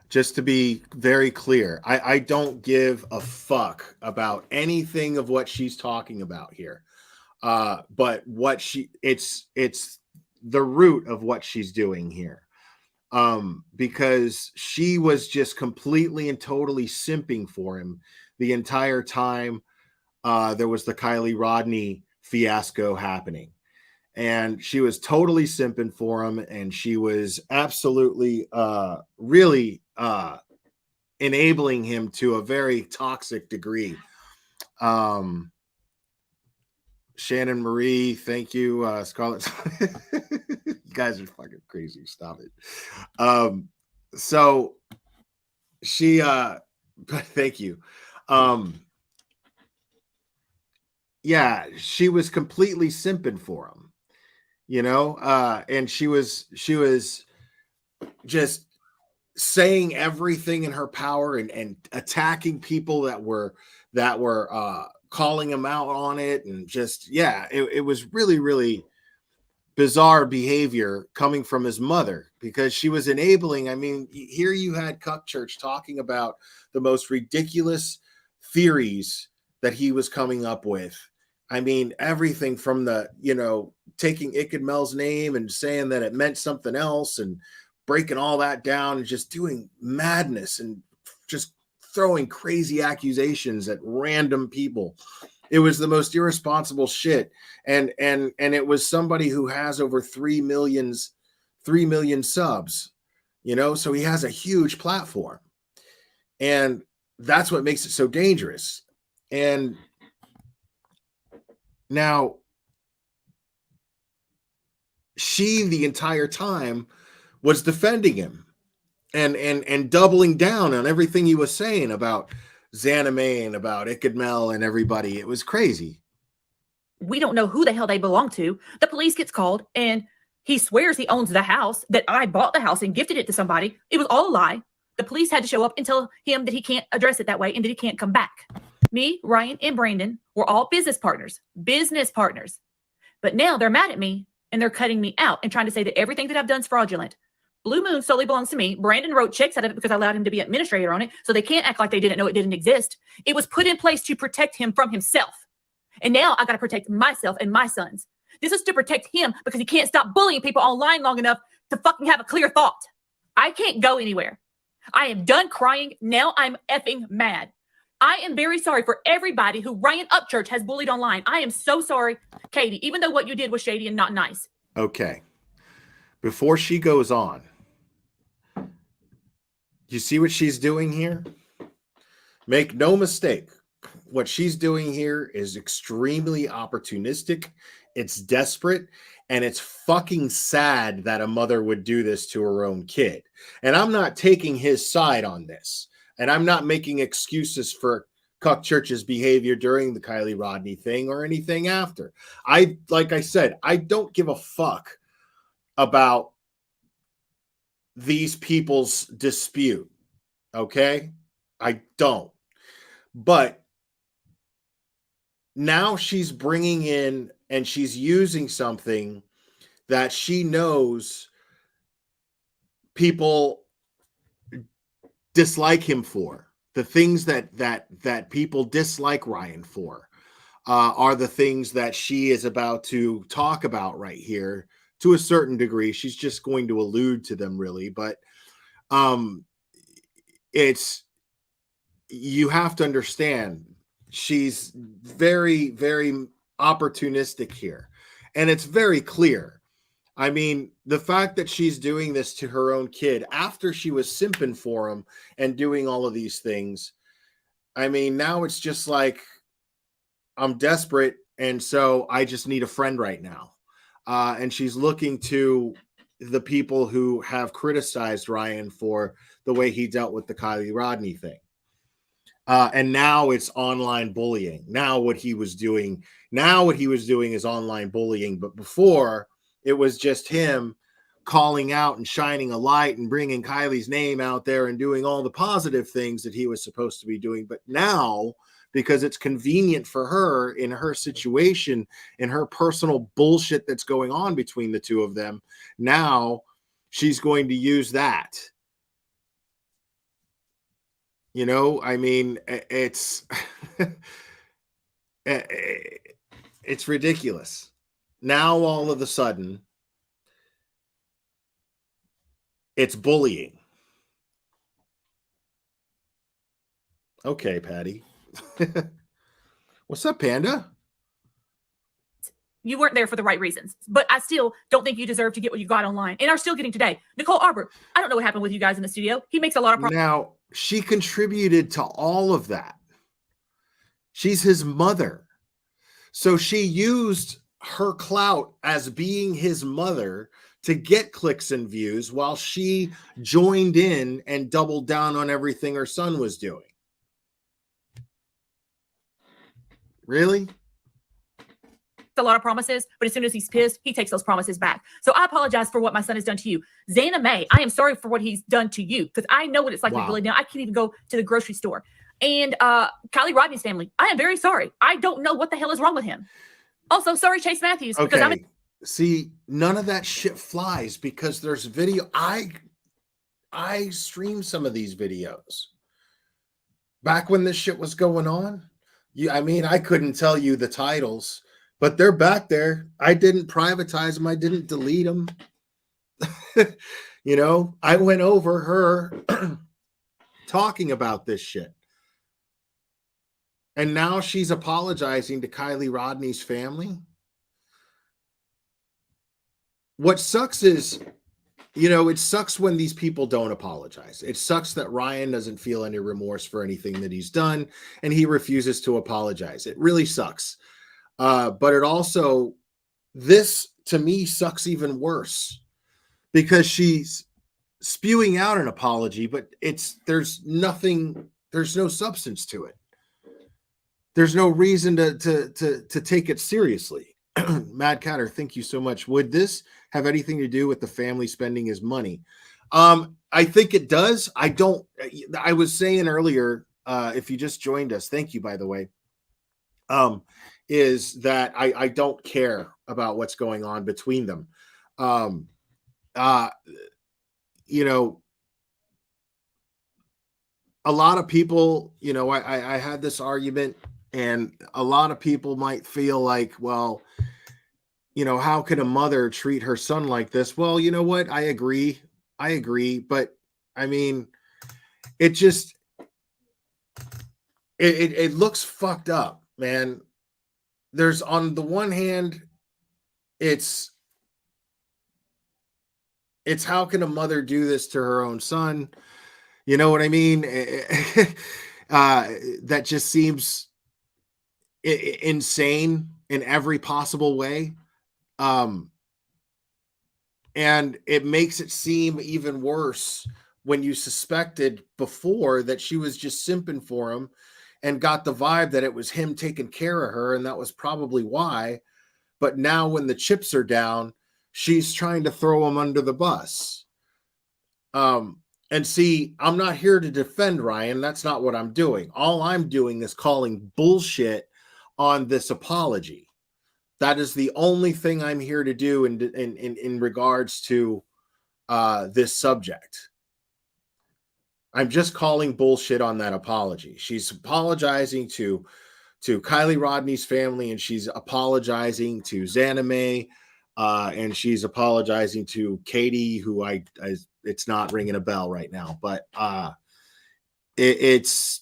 Just to be very clear, I don't give a fuck about anything of what she's talking about here. But what it's the root of what she's doing here. Because she was just completely and totally simping for him the entire time there was the Kylie Rodney fiasco happening. And she was totally simping for him, and she was absolutely really enabling him to a very toxic degree. Shannon Marie, thank you. Scarlett, you guys are fucking crazy. Stop it. So she thank you. Yeah, she was completely simping for him. And she was just saying everything in her power and attacking people that were calling him out on it. And just, it was really, really bizarre behavior coming from his mother, because she was enabling. I mean, here you had Cuck Church talking about the most ridiculous theories that he was coming up with. I mean, everything from the, taking Icked Mel's name and saying that it meant something else and breaking all that down and just doing madness and just throwing crazy accusations at random people. It was the most irresponsible shit. And it was somebody who has over 3 million subs, so he has a huge platform. And that's what makes it so dangerous. And now, she the entire time was defending him and doubling down on everything he was saying about Xana May and about Ikadmel and everybody. It was crazy. We don't know who the hell they belong to. The police gets called, and he swears he owns the house, that I bought the house and gifted it to somebody. It was all a lie. The police had to show up and tell him that he can't address it that way and that he can't come back. Me, Ryan, and Brandon were all business partners. But now they're mad at me, and they're cutting me out and trying to say that everything that I've done is fraudulent. Blue Moon solely belongs to me. Brandon wrote checks out of it because I allowed him to be administrator on it, so they can't act like they didn't know it didn't exist. It was put in place to protect him from himself. And now I got to protect myself and my sons. This is to protect him because he can't stop bullying people online long enough to fucking have a clear thought. I can't go anywhere. I am done crying. Now I'm effing mad. I am very sorry for everybody who Ryan Upchurch has bullied online. I am so sorry, Katie, even though what you did was shady and not nice. Okay. Before she goes on, you see what she's doing here? Make no mistake. What she's doing here is extremely opportunistic. It's desperate. And it's fucking sad that a mother would do this to her own kid. And I'm not taking his side on this. And I'm not making excuses for Cuck Church's behavior during the Kylie Rodney thing or anything after. Like I said, I don't give a fuck about these people's dispute. Okay? I don't. But now she's bringing in and she's using something that she knows people dislike him for. The things that people dislike Ryan for are the things that she is about to talk about right here to a certain degree. She's just going to allude to them really, but it's, you have to understand she's very, very opportunistic here. And it's very clear. I mean, the fact that she's doing this to her own kid after she was simping for him and doing all of these things. I mean, now it's just like, I'm desperate. And so I just need a friend right now. And she's looking to the people who have criticized Ryan for the way he dealt with the Kylie Rodney thing. And now it's online bullying. Now what he was doing is online bullying. But before, it was just him calling out and shining a light and bringing Kylie's name out there and doing all the positive things that he was supposed to be doing. But now, because it's convenient for her in her situation, in her personal bullshit that's going on between the two of them, now she's going to use that. You know, I mean, it's it's ridiculous. Now, all of a sudden, it's bullying. Okay, Patty. What's up, Panda? You weren't there for the right reasons, but I still don't think you deserve to get what you got online and are still getting today. Nicole Arbor, I don't know what happened with you guys in the studio. He makes a lot of problems. Now, she contributed to all of that. She's his mother. So she used her clout as being his mother to get clicks and views while she joined in and doubled down on everything her son was doing. Really? A lot of promises, but as soon as he's pissed, he takes those promises back. So I apologize for what my son has done to you. Xana May, I am sorry for what he's done to you because I know what it's like to be bullied now. I can't even go to the grocery store. And Kylie Rodney's family, I am very sorry. I don't know what the hell is wrong with him. Also, sorry, Chase Matthews. Okay. Because See, none of that shit flies because there's video. I streamed some of these videos back when this shit was going on. I mean, I couldn't tell you the titles, but they're back there. I didn't privatize them. I didn't delete them. You know, I went over her talking about this shit. And now she's apologizing to Kylie Rodney's family. What sucks is, you know, it sucks when these people don't apologize. It sucks that Ryan doesn't feel any remorse for anything that he's done, and he refuses to apologize. It really sucks. But it also, this to me sucks even worse because she's spewing out an apology, but there's no substance to it. There's no reason to take it seriously. Mad Catter, thank you so much. Would this have anything to do with the family spending his money? I think it does. I was saying earlier, if you just joined us, thank you, by the way, is that I don't care about what's going on between them. You know, a lot of people, you know, I had this argument, and a lot of people might feel like, well, you know, how could a mother treat her son like this? Well, you know what? I agree. But I mean, it just, it looks fucked up, man. There's, on the one hand, it's how can a mother do this to her own son? You know what I mean? That just seems insane in every possible way. And it makes it seem even worse when you suspected before that she was just simping for him and got the vibe that it was him taking care of her, and that was probably why. But now when the chips are down, she's trying to throw him under the bus. And see, I'm not here to defend Ryan. That's not what I'm doing. All I'm doing is calling bullshit on this apology. That is the only thing I'm here to do in regards to this subject. I'm just calling bullshit on that apology. She's apologizing to Kylie Rodney's family, and she's apologizing to Zanime, and she's apologizing to Katie, who it's not ringing a bell right now, but it's,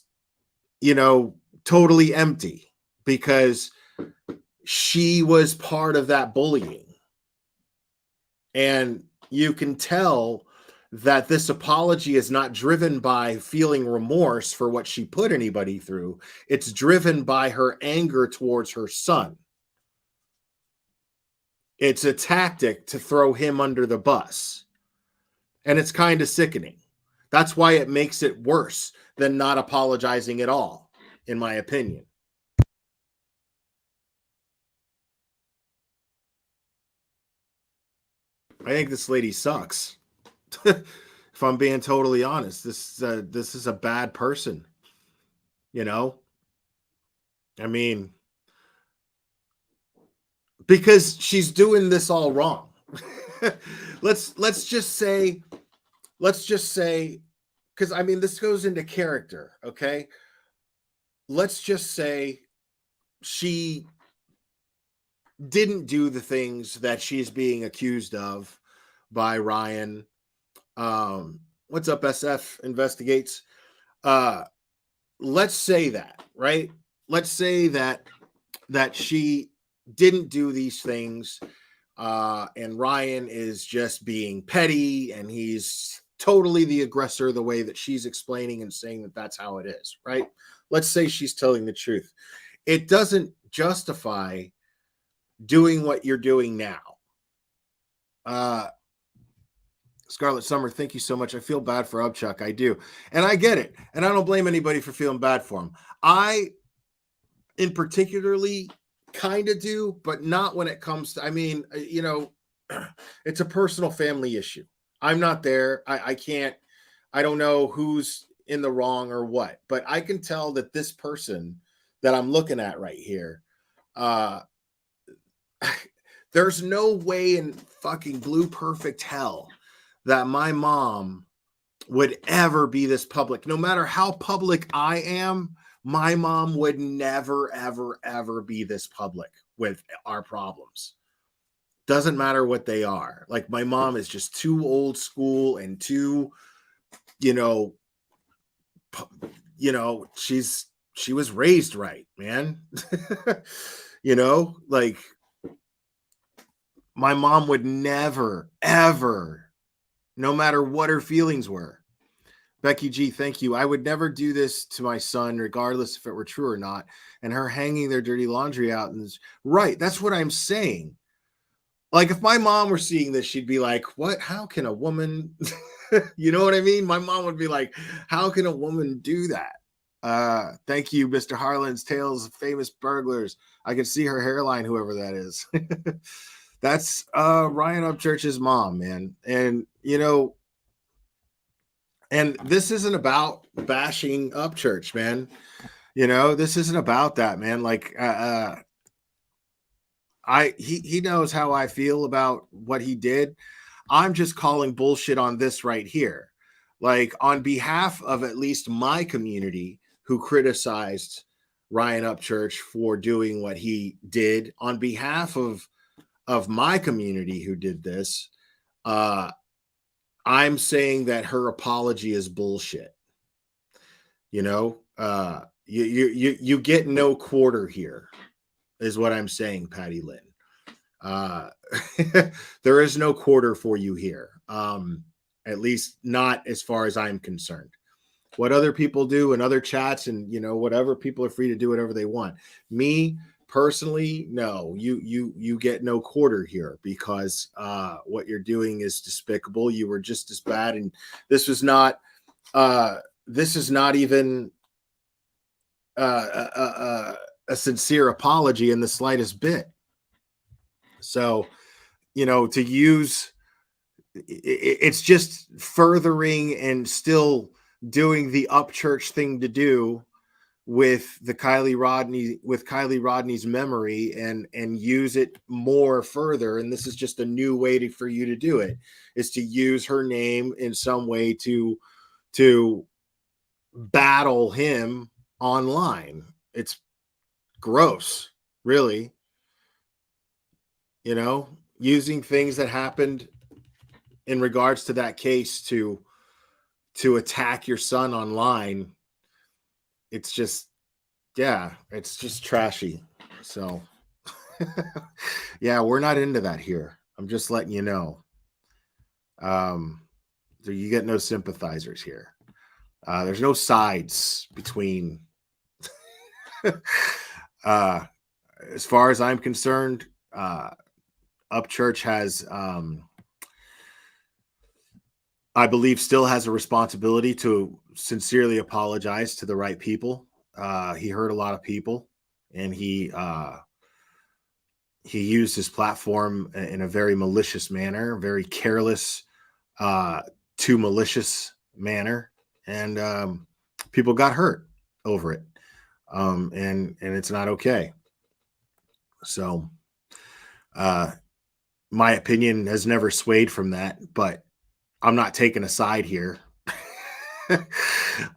you know, totally empty because she was part of that bullying. And you can tell that this apology is not driven by feeling remorse for what she put anybody through. It's driven by her anger towards her son. It's a tactic to throw him under the bus. And it's kind of sickening. That's why it makes it worse than not apologizing at all, in my opinion. I think this lady sucks. If I'm being totally honest, this is a bad person. You know? I mean, because she's doing this all wrong. Let's just say, because I mean, this goes into character, okay? Let's just say she didn't do the things that she's being accused of by Ryan. What's up, SF Investigates? Let's say that, right? Let's say that she didn't do these things, and Ryan is just being petty, and he's totally the aggressor the way that she's explaining and saying that that's how it is, right? Let's say she's telling the truth. It doesn't justify doing what you're doing now. Scarlet Summer, thank you so much. I feel bad for Upchuck. I do. And I get it. And I don't blame anybody for feeling bad for him. I, in particularly, kind of do, but not when it comes to, I mean, you know, it's a personal family issue. I'm not there. I can't, I don't know who's in the wrong or what, but I can tell that this person that I'm looking at right here, there's no way in fucking blue perfect hell that my mom would ever be this public. No matter how public I am, my mom would never, ever, ever be this public with our problems. Doesn't matter what they are. Like, my mom is just too old school and too, you know, she was raised right, man. You know, like, my mom would never, ever, no matter what her feelings were. Becky G, thank you. I would never do this to my son, regardless if it were true or not. And her hanging their dirty laundry out. And right, that's what I'm saying. Like, if my mom were seeing this, she'd be like, what? How can a woman You know what I mean? My mom would be like, how can a woman do that? Thank you, Mr. Harlan's Tales of Famous Burglars. I can see her hairline, whoever that is. That's Ryan Upchurch's mom, man. And and this isn't about bashing Upchurch, man. This isn't about that, man. Like he knows how I feel about what he did. I'm just calling bullshit on this right here. Like, on behalf of at least my community who criticized Ryan Upchurch for doing what he did, on behalf of my community who did this, I'm saying that her apology is bullshit. You get no quarter here, is what I'm saying, Patty Lynn. There is no quarter for you here. At least not as far as I'm concerned. What other people do in other chats and whatever, people are free to do whatever they want. Me personally, no, you get no quarter here, because what you're doing is despicable. You were just as bad, and this is not even a sincere apology in the slightest bit. So, to use, it's just furthering and still doing the Upchurch thing to do with Kylie Rodney's memory, and use it more further. And this is just a new way for you to do it, is to use her name in some way to battle him online. It's gross, really. Using things that happened in regards to that case to attack your son online. It's just trashy. So yeah, we're not into that here. I'm just letting you know. So you get no sympathizers here. There's no sides between as far as I'm concerned. Upchurch has, I believe, still has a responsibility to sincerely apologize to the right people. He hurt a lot of people, and he used his platform in a very malicious manner, very careless, too malicious manner, and people got hurt over it, and it's not okay. So my opinion has never swayed from that, but I'm not taking a side here.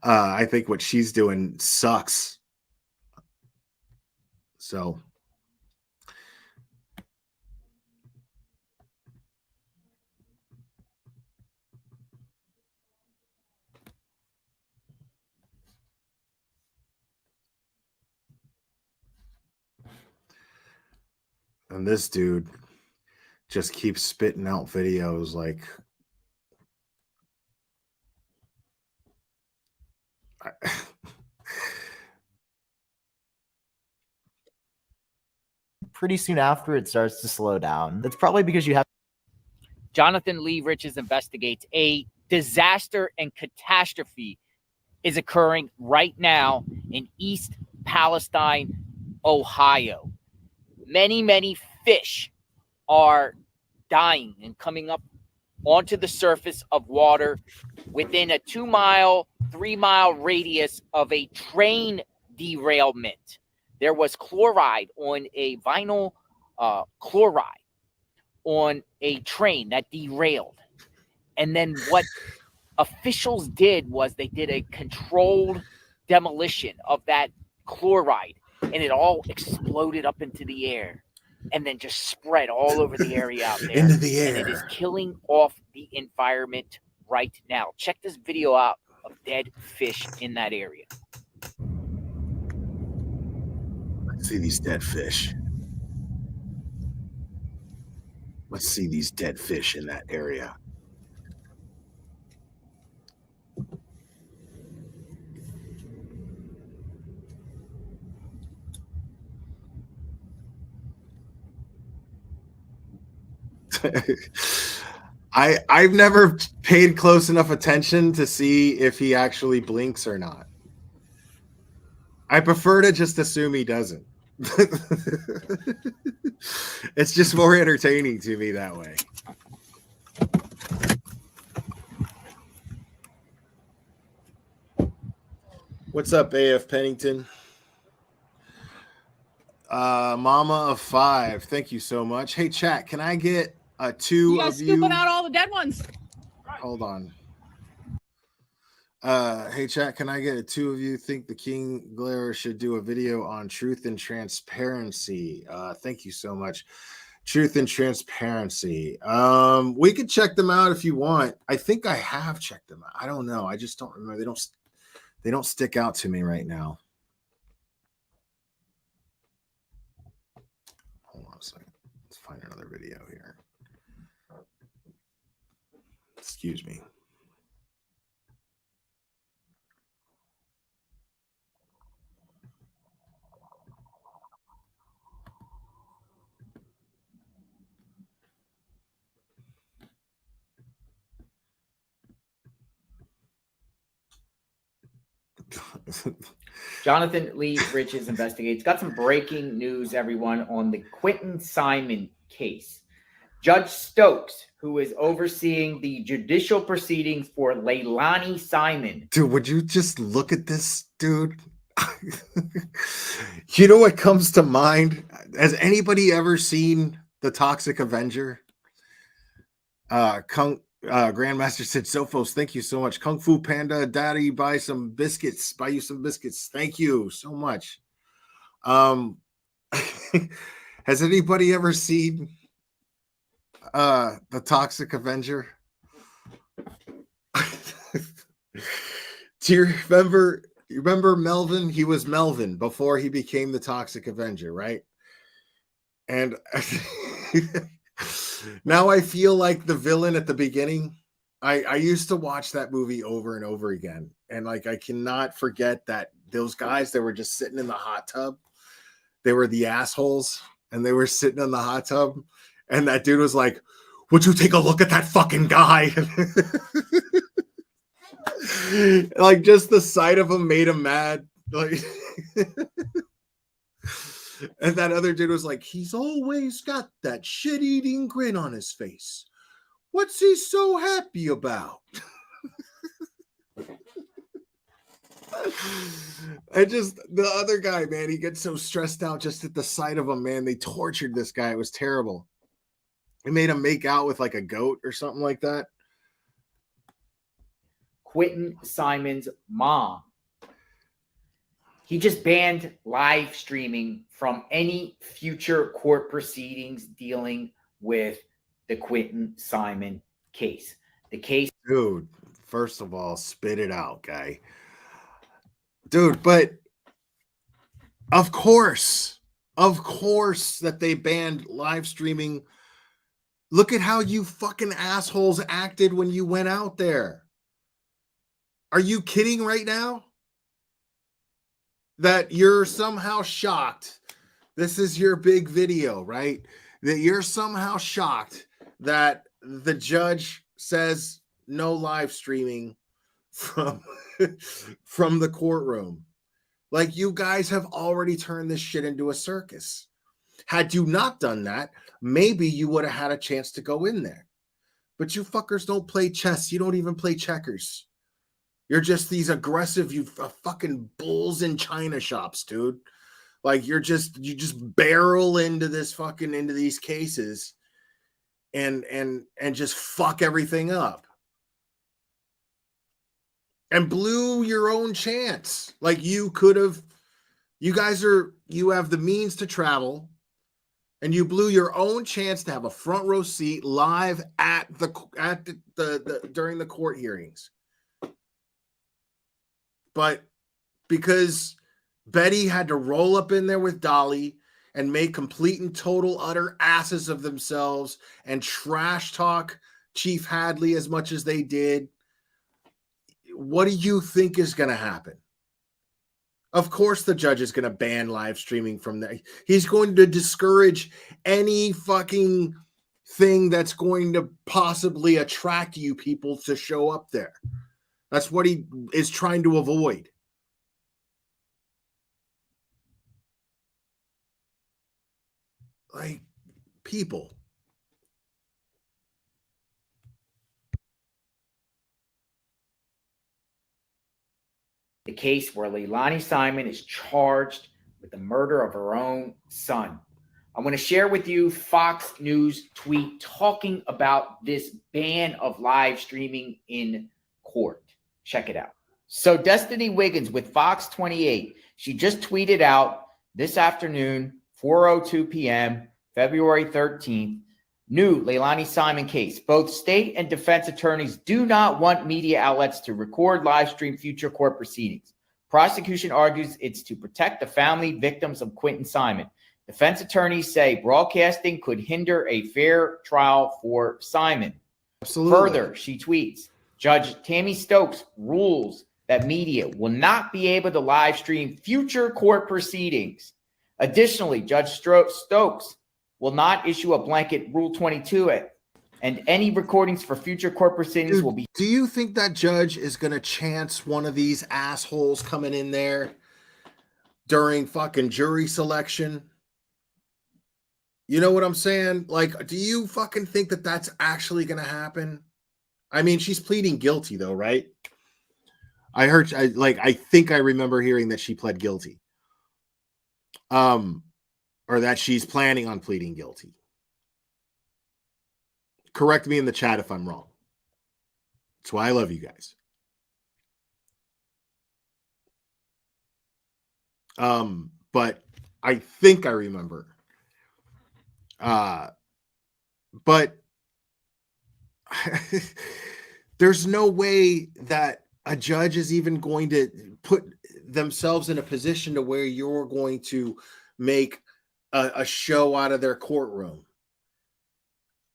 I think what she's doing sucks. So and this dude just keeps spitting out videos like pretty soon after it starts to slow down. That's probably because you have Jonathan Lee Riches investigates a disaster and catastrophe is occurring right now in East Palestine, Ohio. Many, many fish are dying and coming up onto the surface of water within a 2-mile, 3-mile radius of a train derailment. There was chloride on a vinyl chloride on a train that derailed. And then what officials did was they did a controlled demolition of that chloride, and it all exploded up into the air and then just spread all over the area out there. Into the air. And it is killing off the environment right now. Check this video out of dead fish in that area. Let's see these dead fish. Let's see these dead fish in that area. I've never paid close enough attention to see if he actually blinks or not. I prefer to just assume he doesn't. It's just more entertaining to me that way. What's up, AF Pennington? Mama of 5, thank you so much. Hey, chat, can I get a 2 You of guys you? scooping out all the dead ones. Hold on. Hey, chat, can I get a 2 of you think the King Glare should do a video on truth and transparency? Thank you so much. Truth and transparency. We could check them out if you want. I think I have checked them out. I don't know. I just don't remember. They don't stick out to me right now. Hold on a second. Let's find another video here. Excuse me. Jonathan Lee Riches investigates. Got some breaking news, everyone, on the Quentin Simon case. Judge Stokes, who is overseeing the judicial proceedings for Leilani Simon. Dude, would you just look at this, dude? You know what comes to mind? Has anybody ever seen The Toxic Avenger? Grandmaster said, Sophos, thank you so much. Kung Fu Panda, Daddy, buy some biscuits. Buy you some biscuits. Thank you so much. Has anybody ever seen The Toxic Avenger? Do you remember Melvin? He was Melvin before he became the Toxic Avenger, right? And now I feel like the villain at the beginning. I used to watch that movie over and over again. And like, I cannot forget that those guys that were just sitting in the hot tub, they were the assholes and they were sitting in the hot tub. And that dude was like, would you take a look at that fucking guy? Like, just the sight of him made him mad. Like, and that other dude was like, he's always got that shit-eating grin on his face. What's he so happy about? The other guy, man, he gets so stressed out just at the sight of him, man. They tortured this guy. It was terrible. They made him make out with like a goat or something like that. Quentin Simon's mom. He just banned live streaming from any future court proceedings dealing with the Quentin Simon case. The case. Dude, first of all, spit it out, guy. Dude, but of course that they banned live streaming. Look at how you fucking assholes acted when you went out there. Are you kidding right now? That you're somehow shocked. This is your big video, right? That you're somehow shocked that the judge says no live streaming from the courtroom. Like, you guys have already turned this shit into a circus. Had you not done that, maybe you would have had a chance to go in there. But you fuckers don't play chess. You don't even play checkers. You're just these aggressive, fucking bulls in china shops, dude. Like, you just barrel into these cases and just fuck everything up. And blew your own chance. Like, you have the means to travel, and you blew your own chance to have a front row seat live at the during the court hearings. But because Betty had to roll up in there with Dolly and make complete and total utter asses of themselves and trash talk Chief Hadley as much as they did, what do you think is going to happen? Of course the judge is going to ban live streaming from that. He's going to discourage any fucking thing that's going to possibly attract you people to show up there. That's what he is trying to avoid. Like, people. The case where Leilani Simon is charged with the murder of her own son. I want to share with you Fox News tweet talking about this ban of live streaming in court. Check it out. So Destiny Wiggins with Fox 28, she just tweeted out this afternoon, 4:02 p.m., February 13th, new Leilani Simon case. Both state and defense attorneys do not want media outlets to record live stream future court proceedings. Prosecution argues it's to protect the family victims of Quentin Simon. Defense attorneys say broadcasting could hinder a fair trial for Simon. Absolutely. Further, she tweets, Judge Tammy Stokes rules that media will not be able to live stream future court proceedings. Additionally, Judge Stokes will not issue a blanket Rule 22, and any recordings for future court proceedings will be. Do you think that judge is going to chance one of these assholes coming in there during fucking jury selection? You know what I'm saying? Like, do you fucking think that that's actually going to happen? I mean, she's pleading guilty though, right? I think I remember hearing that she pled guilty. Or that she's planning on pleading guilty. Correct me in the chat if I'm wrong. That's why I love you guys. But I think I remember. But there's no way that a judge is even going to put themselves in a position to where you're going to make a show out of their courtroom.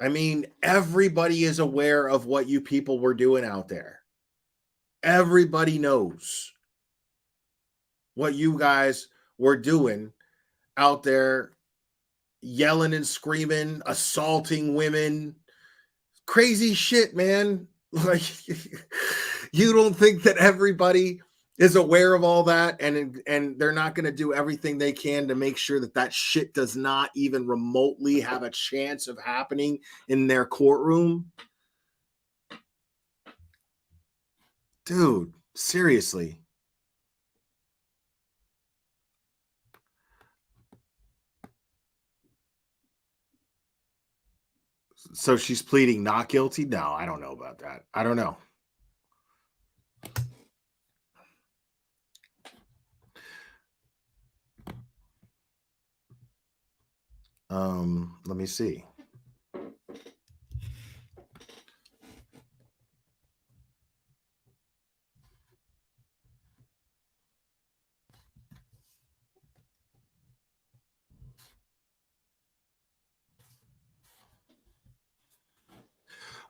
I mean, everybody is aware of what you people were doing out there. Everybody knows what you guys were doing out there, yelling and screaming, assaulting women. Crazy shit, man. Like, you don't think that everybody is aware of all that, and they're not going to do everything they can to make sure that that shit does not even remotely have a chance of happening in their courtroom? Dude, seriously. So she's pleading not guilty? No, I don't know about that. I don't know. Let me see.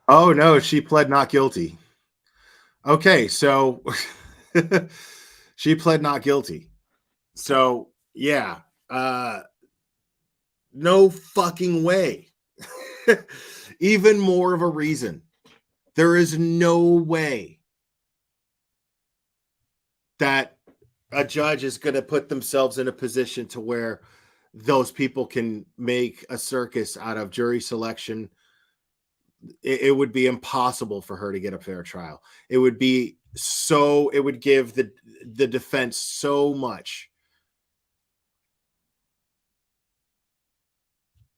Oh no, she pled not guilty. Okay, so she pled not guilty. So yeah, no fucking way. Even more of a reason. There is no way that a judge is going to put themselves in a position to where those people can make a circus out of jury selection. It would be impossible for her to get a fair trial. It would give the defense so much.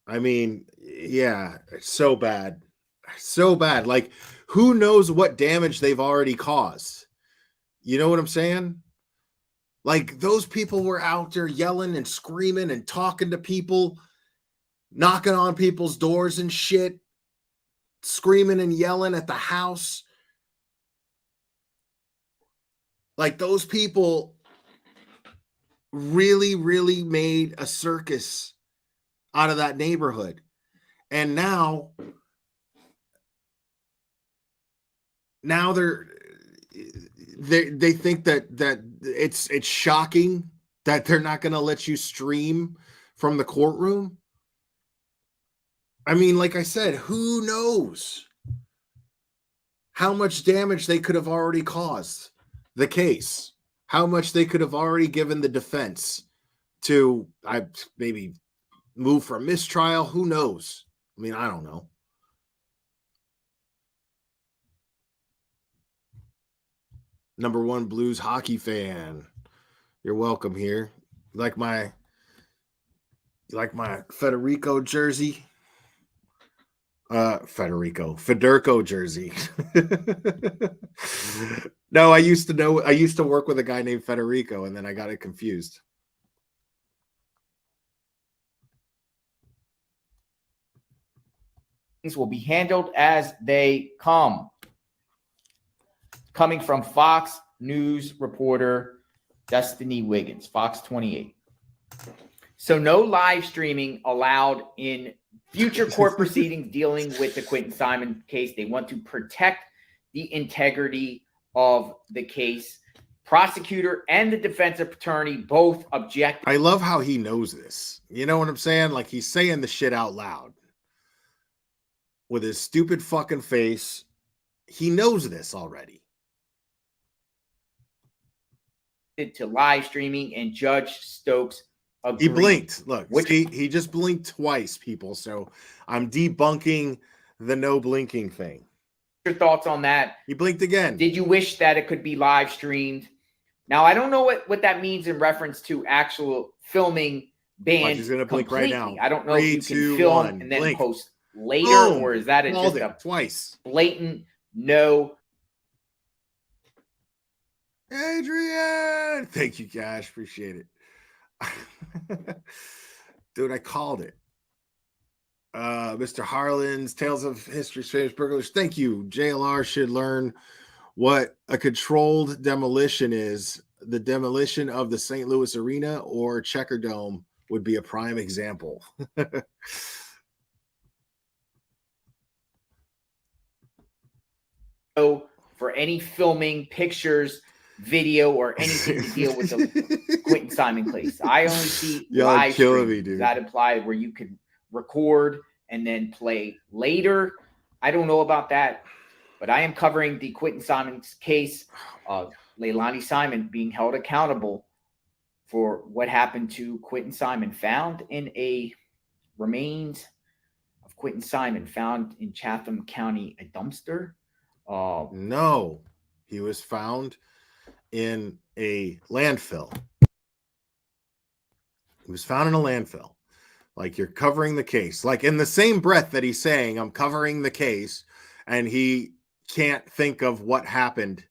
I mean, yeah, it's so bad. So bad. Like, who knows what damage they've already caused? You know what I'm saying? Like, those people were out there yelling and screaming and talking to people, knocking on people's doors and shit, screaming and yelling at the house. Like, those people really, really made a circus out of that neighborhood. And now they think that it's shocking that they're not going to let you stream from the courtroom. I mean, like I said, who knows how much damage they could have already caused the case, how much they could have already given the defense to maybe move for a mistrial. Who knows? I mean, I don't know. Number one Blues hockey fan. You're welcome here. You like my Federico jersey? Federico jersey. No, I used to work with a guy named Federico, and then I got it confused. Things will be handled as they come. Coming from Fox News reporter Destiny Wiggins, Fox 28. So no live streaming allowed in future court proceedings dealing with the Quentin Simon case. They want to protect the integrity of the case. Prosecutor and the defense attorney both object. I love how he knows this. You know what I'm saying? Like, he's saying the shit out loud with his stupid fucking face. He knows this already. To live streaming, and Judge Stokes agreed. He blinked. Look, he just blinked twice, people. So I'm debunking the no blinking thing. Your thoughts on that? He blinked again. Did you wish that it could be live streamed? Now, I don't know what that means in reference to actual filming banned. He's going to blink right now. I don't know 3, if you 2, can film 1, and then blink. post later, Boom. or is that just a twice blatant no? Adrian, thank you, Cash. Appreciate it. Dude, I called it. Mr. Harlan's Tales of History's Famous Burglars. Thank you. JLR should learn what a controlled demolition is. The demolition of the St. Louis Arena or Checker Dome would be a prime example. So for any filming, pictures, video, or anything to deal with the Quentin Simon case. I only see live streams. Does that imply where you can record and then play later? I don't know about that, but I am covering the Quentin Simon's case of Leilani Simon being held accountable for what happened to Quentin Simon, found in a remains of Quentin Simon found in Chatham County, a dumpster. No, he was found in a landfill. He was found in a landfill. Like, you're covering the case. Like, in the same breath that he's saying, I'm covering the case, and he can't think of what happened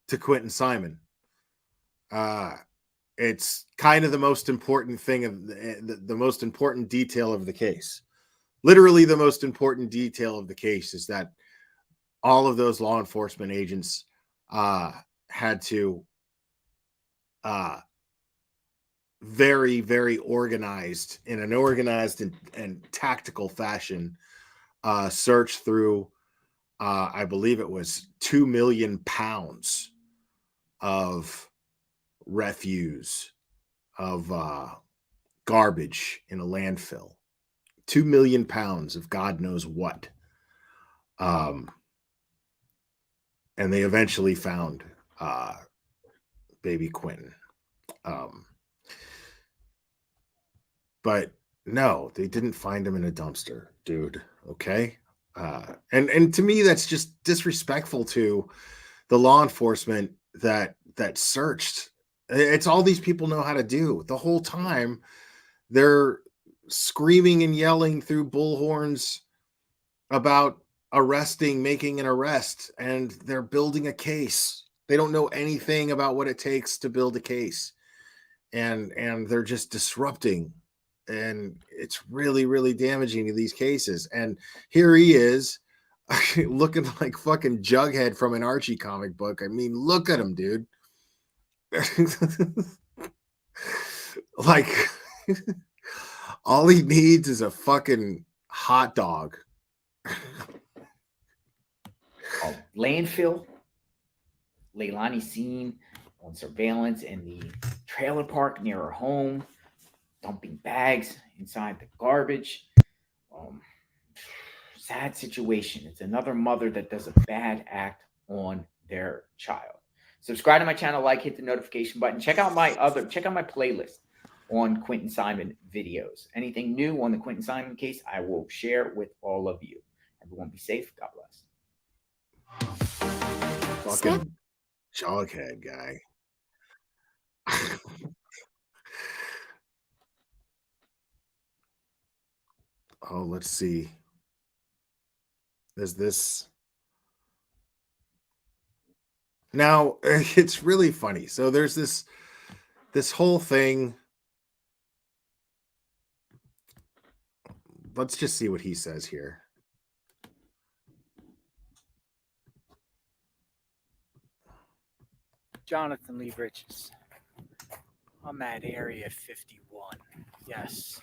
to Quentin Simon. It's kind of the most important thing of the most important detail of the case. Literally, the most important detail of the case is that all of those law enforcement agents had to very, very organized, in an organized and tactical fashion, search through, I believe it was 2 million pounds of refuse, of garbage in a landfill. 2 million pounds of God knows what. And they eventually found baby Quentin. But no, they didn't find him in a dumpster, dude. Okay. And to me, that's just disrespectful to the law enforcement that searched. It's all these people know how to do. The whole time they're screaming and yelling through bullhorns about making an arrest, and they're building a case. They don't know anything about what it takes to build a case, and they're just disrupting, and it's really, really damaging to these cases. And here he is looking like fucking Jughead from an Archie comic book. I mean, look at him, dude. Like, all he needs is a fucking hot dog. Landfill. Leilani seen on surveillance in the trailer park near her home, dumping bags inside the garbage. sad situation. It's another mother that does a bad act on their child. Subscribe to my channel, like, hit the notification button. Check out my playlist on Quentin Simon videos. Anything new on the Quentin Simon case, I will share with all of you. Everyone be safe. God bless. Fucking joghead guy. Oh, let's see. Is this now? It's really funny. So there's this whole thing. Let's just see what he says here. Jonathan Lee Bridges. I'm at Area 51. Yes,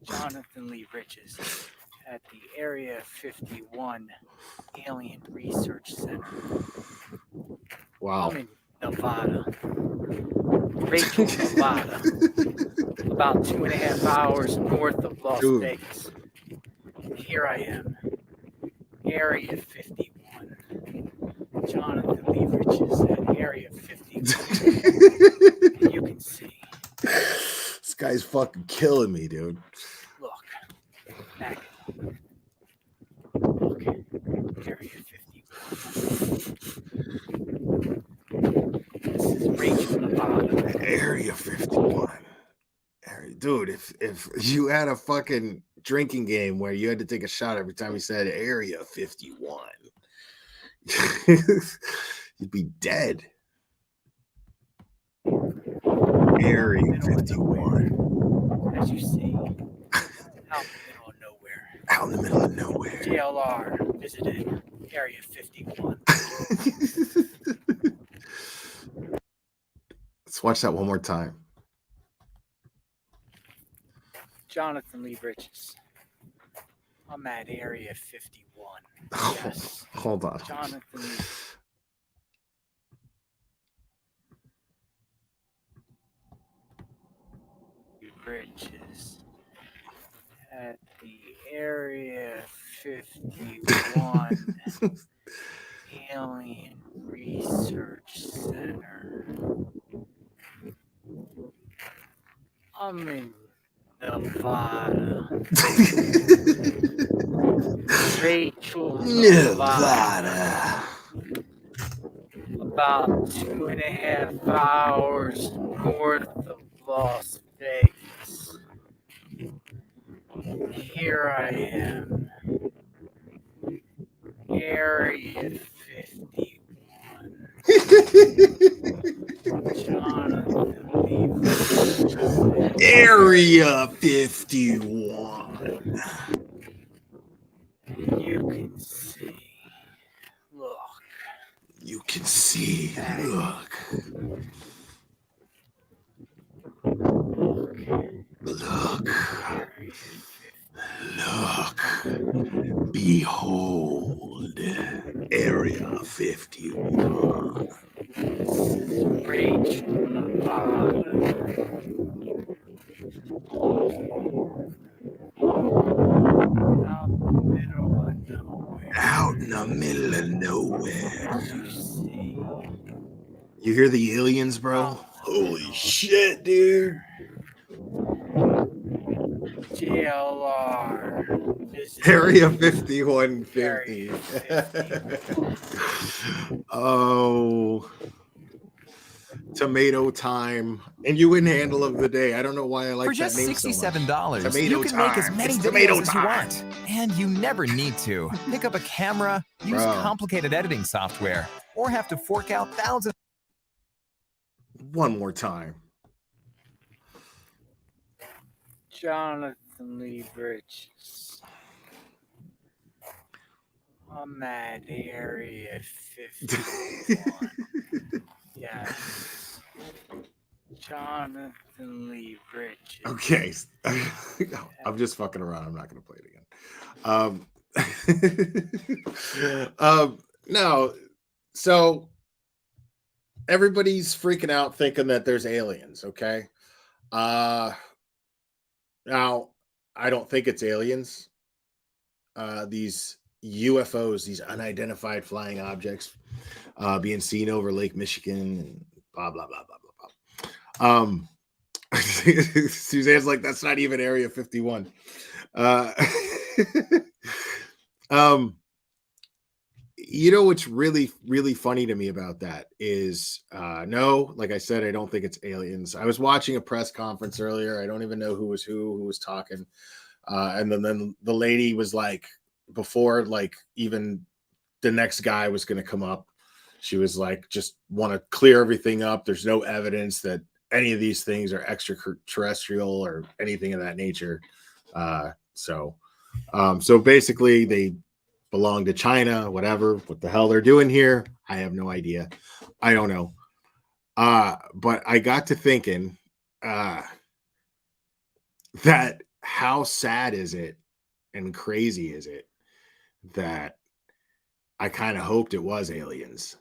Jonathan Lee Bridges at the Area 51 Alien Research Center. Wow. I'm in Nevada. Rachel, Nevada. About 2.5 hours north of Las Vegas. Here I am. Area 51. Jonathan Lee Bridges at Area 51. You can see. This guy's fucking killing me, dude. Look. Back. Look. Area 51. This is Rachel, Nevada. Area 51. Dude, if you had a fucking drinking game where you had to take a shot every time you said Area 51, you'd be dead. Area 51. As you see, out in the middle of nowhere. JLR visited Area 51. Let's watch that one more time. Jonathan Lee Bridges. I'm at Area 51. Yes. Hold on. Jonathan Lee. Bridges at the Area 51 Alien Research Center. I'm in Nevada. Rachel, Nevada. About 2.5 hours north of Las Vegas. Here I am. Area 51. Jonathan Lee. Area 51. You can see. Look. You can see. Look. Look. Look. Behold. Area 51. Rachel, Nevada. Out in the middle of nowhere. You hear the aliens, bro? Holy shit, dude. JLR. Area 5150. Oh. Tomato time. And you win handle of the day. I don't know why I like For that just name so much. $67, Tomato you can time. make as many It's tomato videos as you time. want. And you never need to. Pick up a camera, use Bro. complicated editing software, or have to fork out thousands. One more time. Jonathan Lee Bridges. I'm at Area 51. Yes. Jonathan Lee Bridges. Okay. I'm just fucking around. I'm not going to play it again. No. So everybody's freaking out thinking that there's aliens. Okay. Now I don't think it's aliens. These UFOs, these unidentified flying objects, being seen over Lake Michigan, and blah blah blah blah blah blah. Suzanne's like, that's not even Area 51. You know what's really, really funny to me about that is no, like I said, I don't think it's aliens. I was watching a press conference earlier. I don't even know who was talking. And then the lady was like, before like even the next guy was going to come up, she was like, just want to clear everything up. There's no evidence that any of these things are extraterrestrial or anything of that nature. So basically they belong to China, whatever, what the hell they're doing here. I have no idea. I don't know. But I got to thinking that how sad is it and crazy is it that I kind of hoped it was aliens.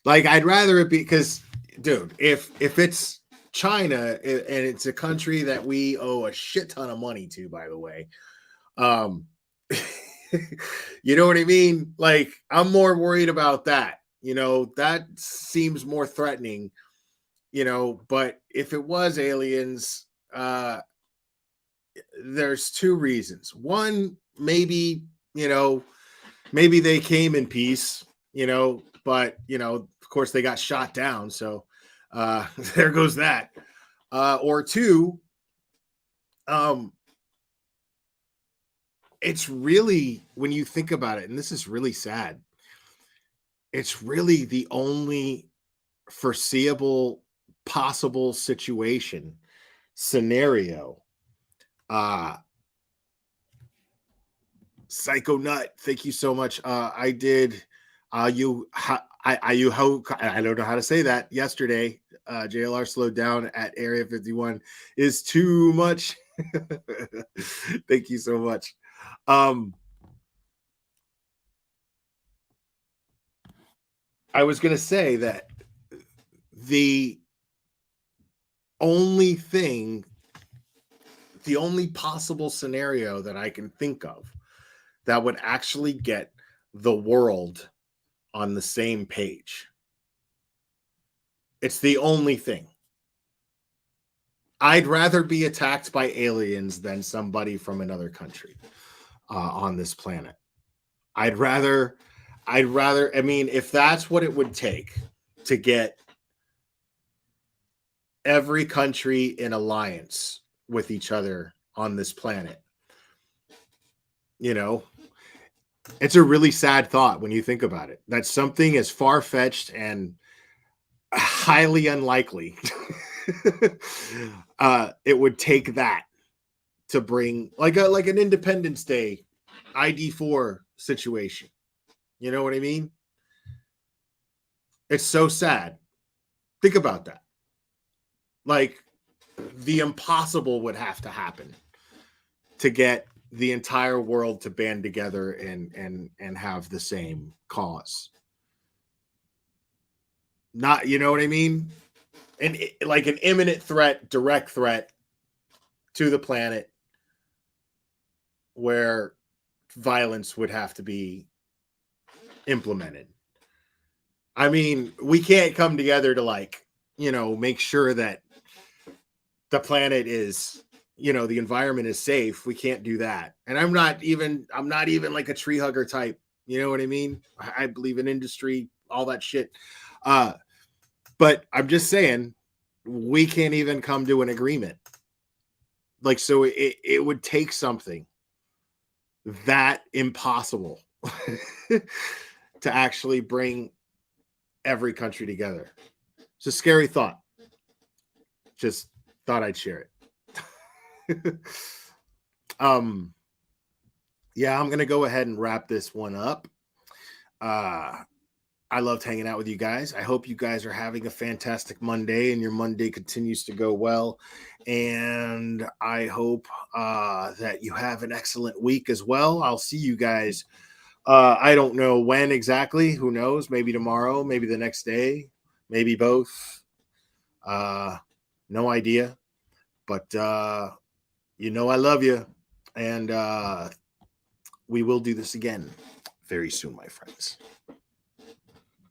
Like, I'd rather it be, because, dude, if it's China and it's a country that we owe a shit ton of money to, by the way, you know what I mean? Like, I'm more worried about that. You know, that seems more threatening, you know, but if it was aliens, there's two reasons. One, maybe, you know, maybe they came in peace, you know, but, you know, of course they got shot down. So there goes that. Or two, it's really, when you think about it, and this is really sad, it's really the only foreseeable possible scenario. Psycho Nut, thank you so much. I did I don't know how to say that yesterday. JLR slowed down at Area 51 is too much. Thank you so much. I was going to say that the only possible scenario that I can think of that would actually get the world on the same page. It's the only thing. I'd rather be attacked by aliens than somebody from another country on this planet. I'd rather, I mean, if that's what it would take to get every country in alliance with each other on this planet, you know, it's a really sad thought when you think about it. That something as far-fetched and highly unlikely it would take that to bring like an Independence Day ID4 situation. You know what I mean? It's so sad. Think about that. Like, the impossible would have to happen to get the entire world to band together and have the same cause. Not, you know what I mean? And like an imminent threat, direct threat to the planet where violence would have to be implemented. I mean, we can't come together to, like, you know, make sure that the planet is, you know, the environment is safe. We can't do that. And I'm not even like a tree hugger type. You know what I mean? I believe in industry, all that shit. But I'm just saying, we can't even come to an agreement. Like, so it would take something that impossible to actually bring every country together. It's a scary thought. Just thought I'd share it. Yeah, I'm gonna go ahead and wrap this one up. I loved hanging out with you guys. I hope you guys are having a fantastic Monday and your Monday continues to go well. And I hope that you have an excellent week as well. I'll see you guys. I don't know when exactly. Who knows? Maybe tomorrow, maybe the next day, maybe both. No idea. But you know I love you. And we will do this again very soon, my friends.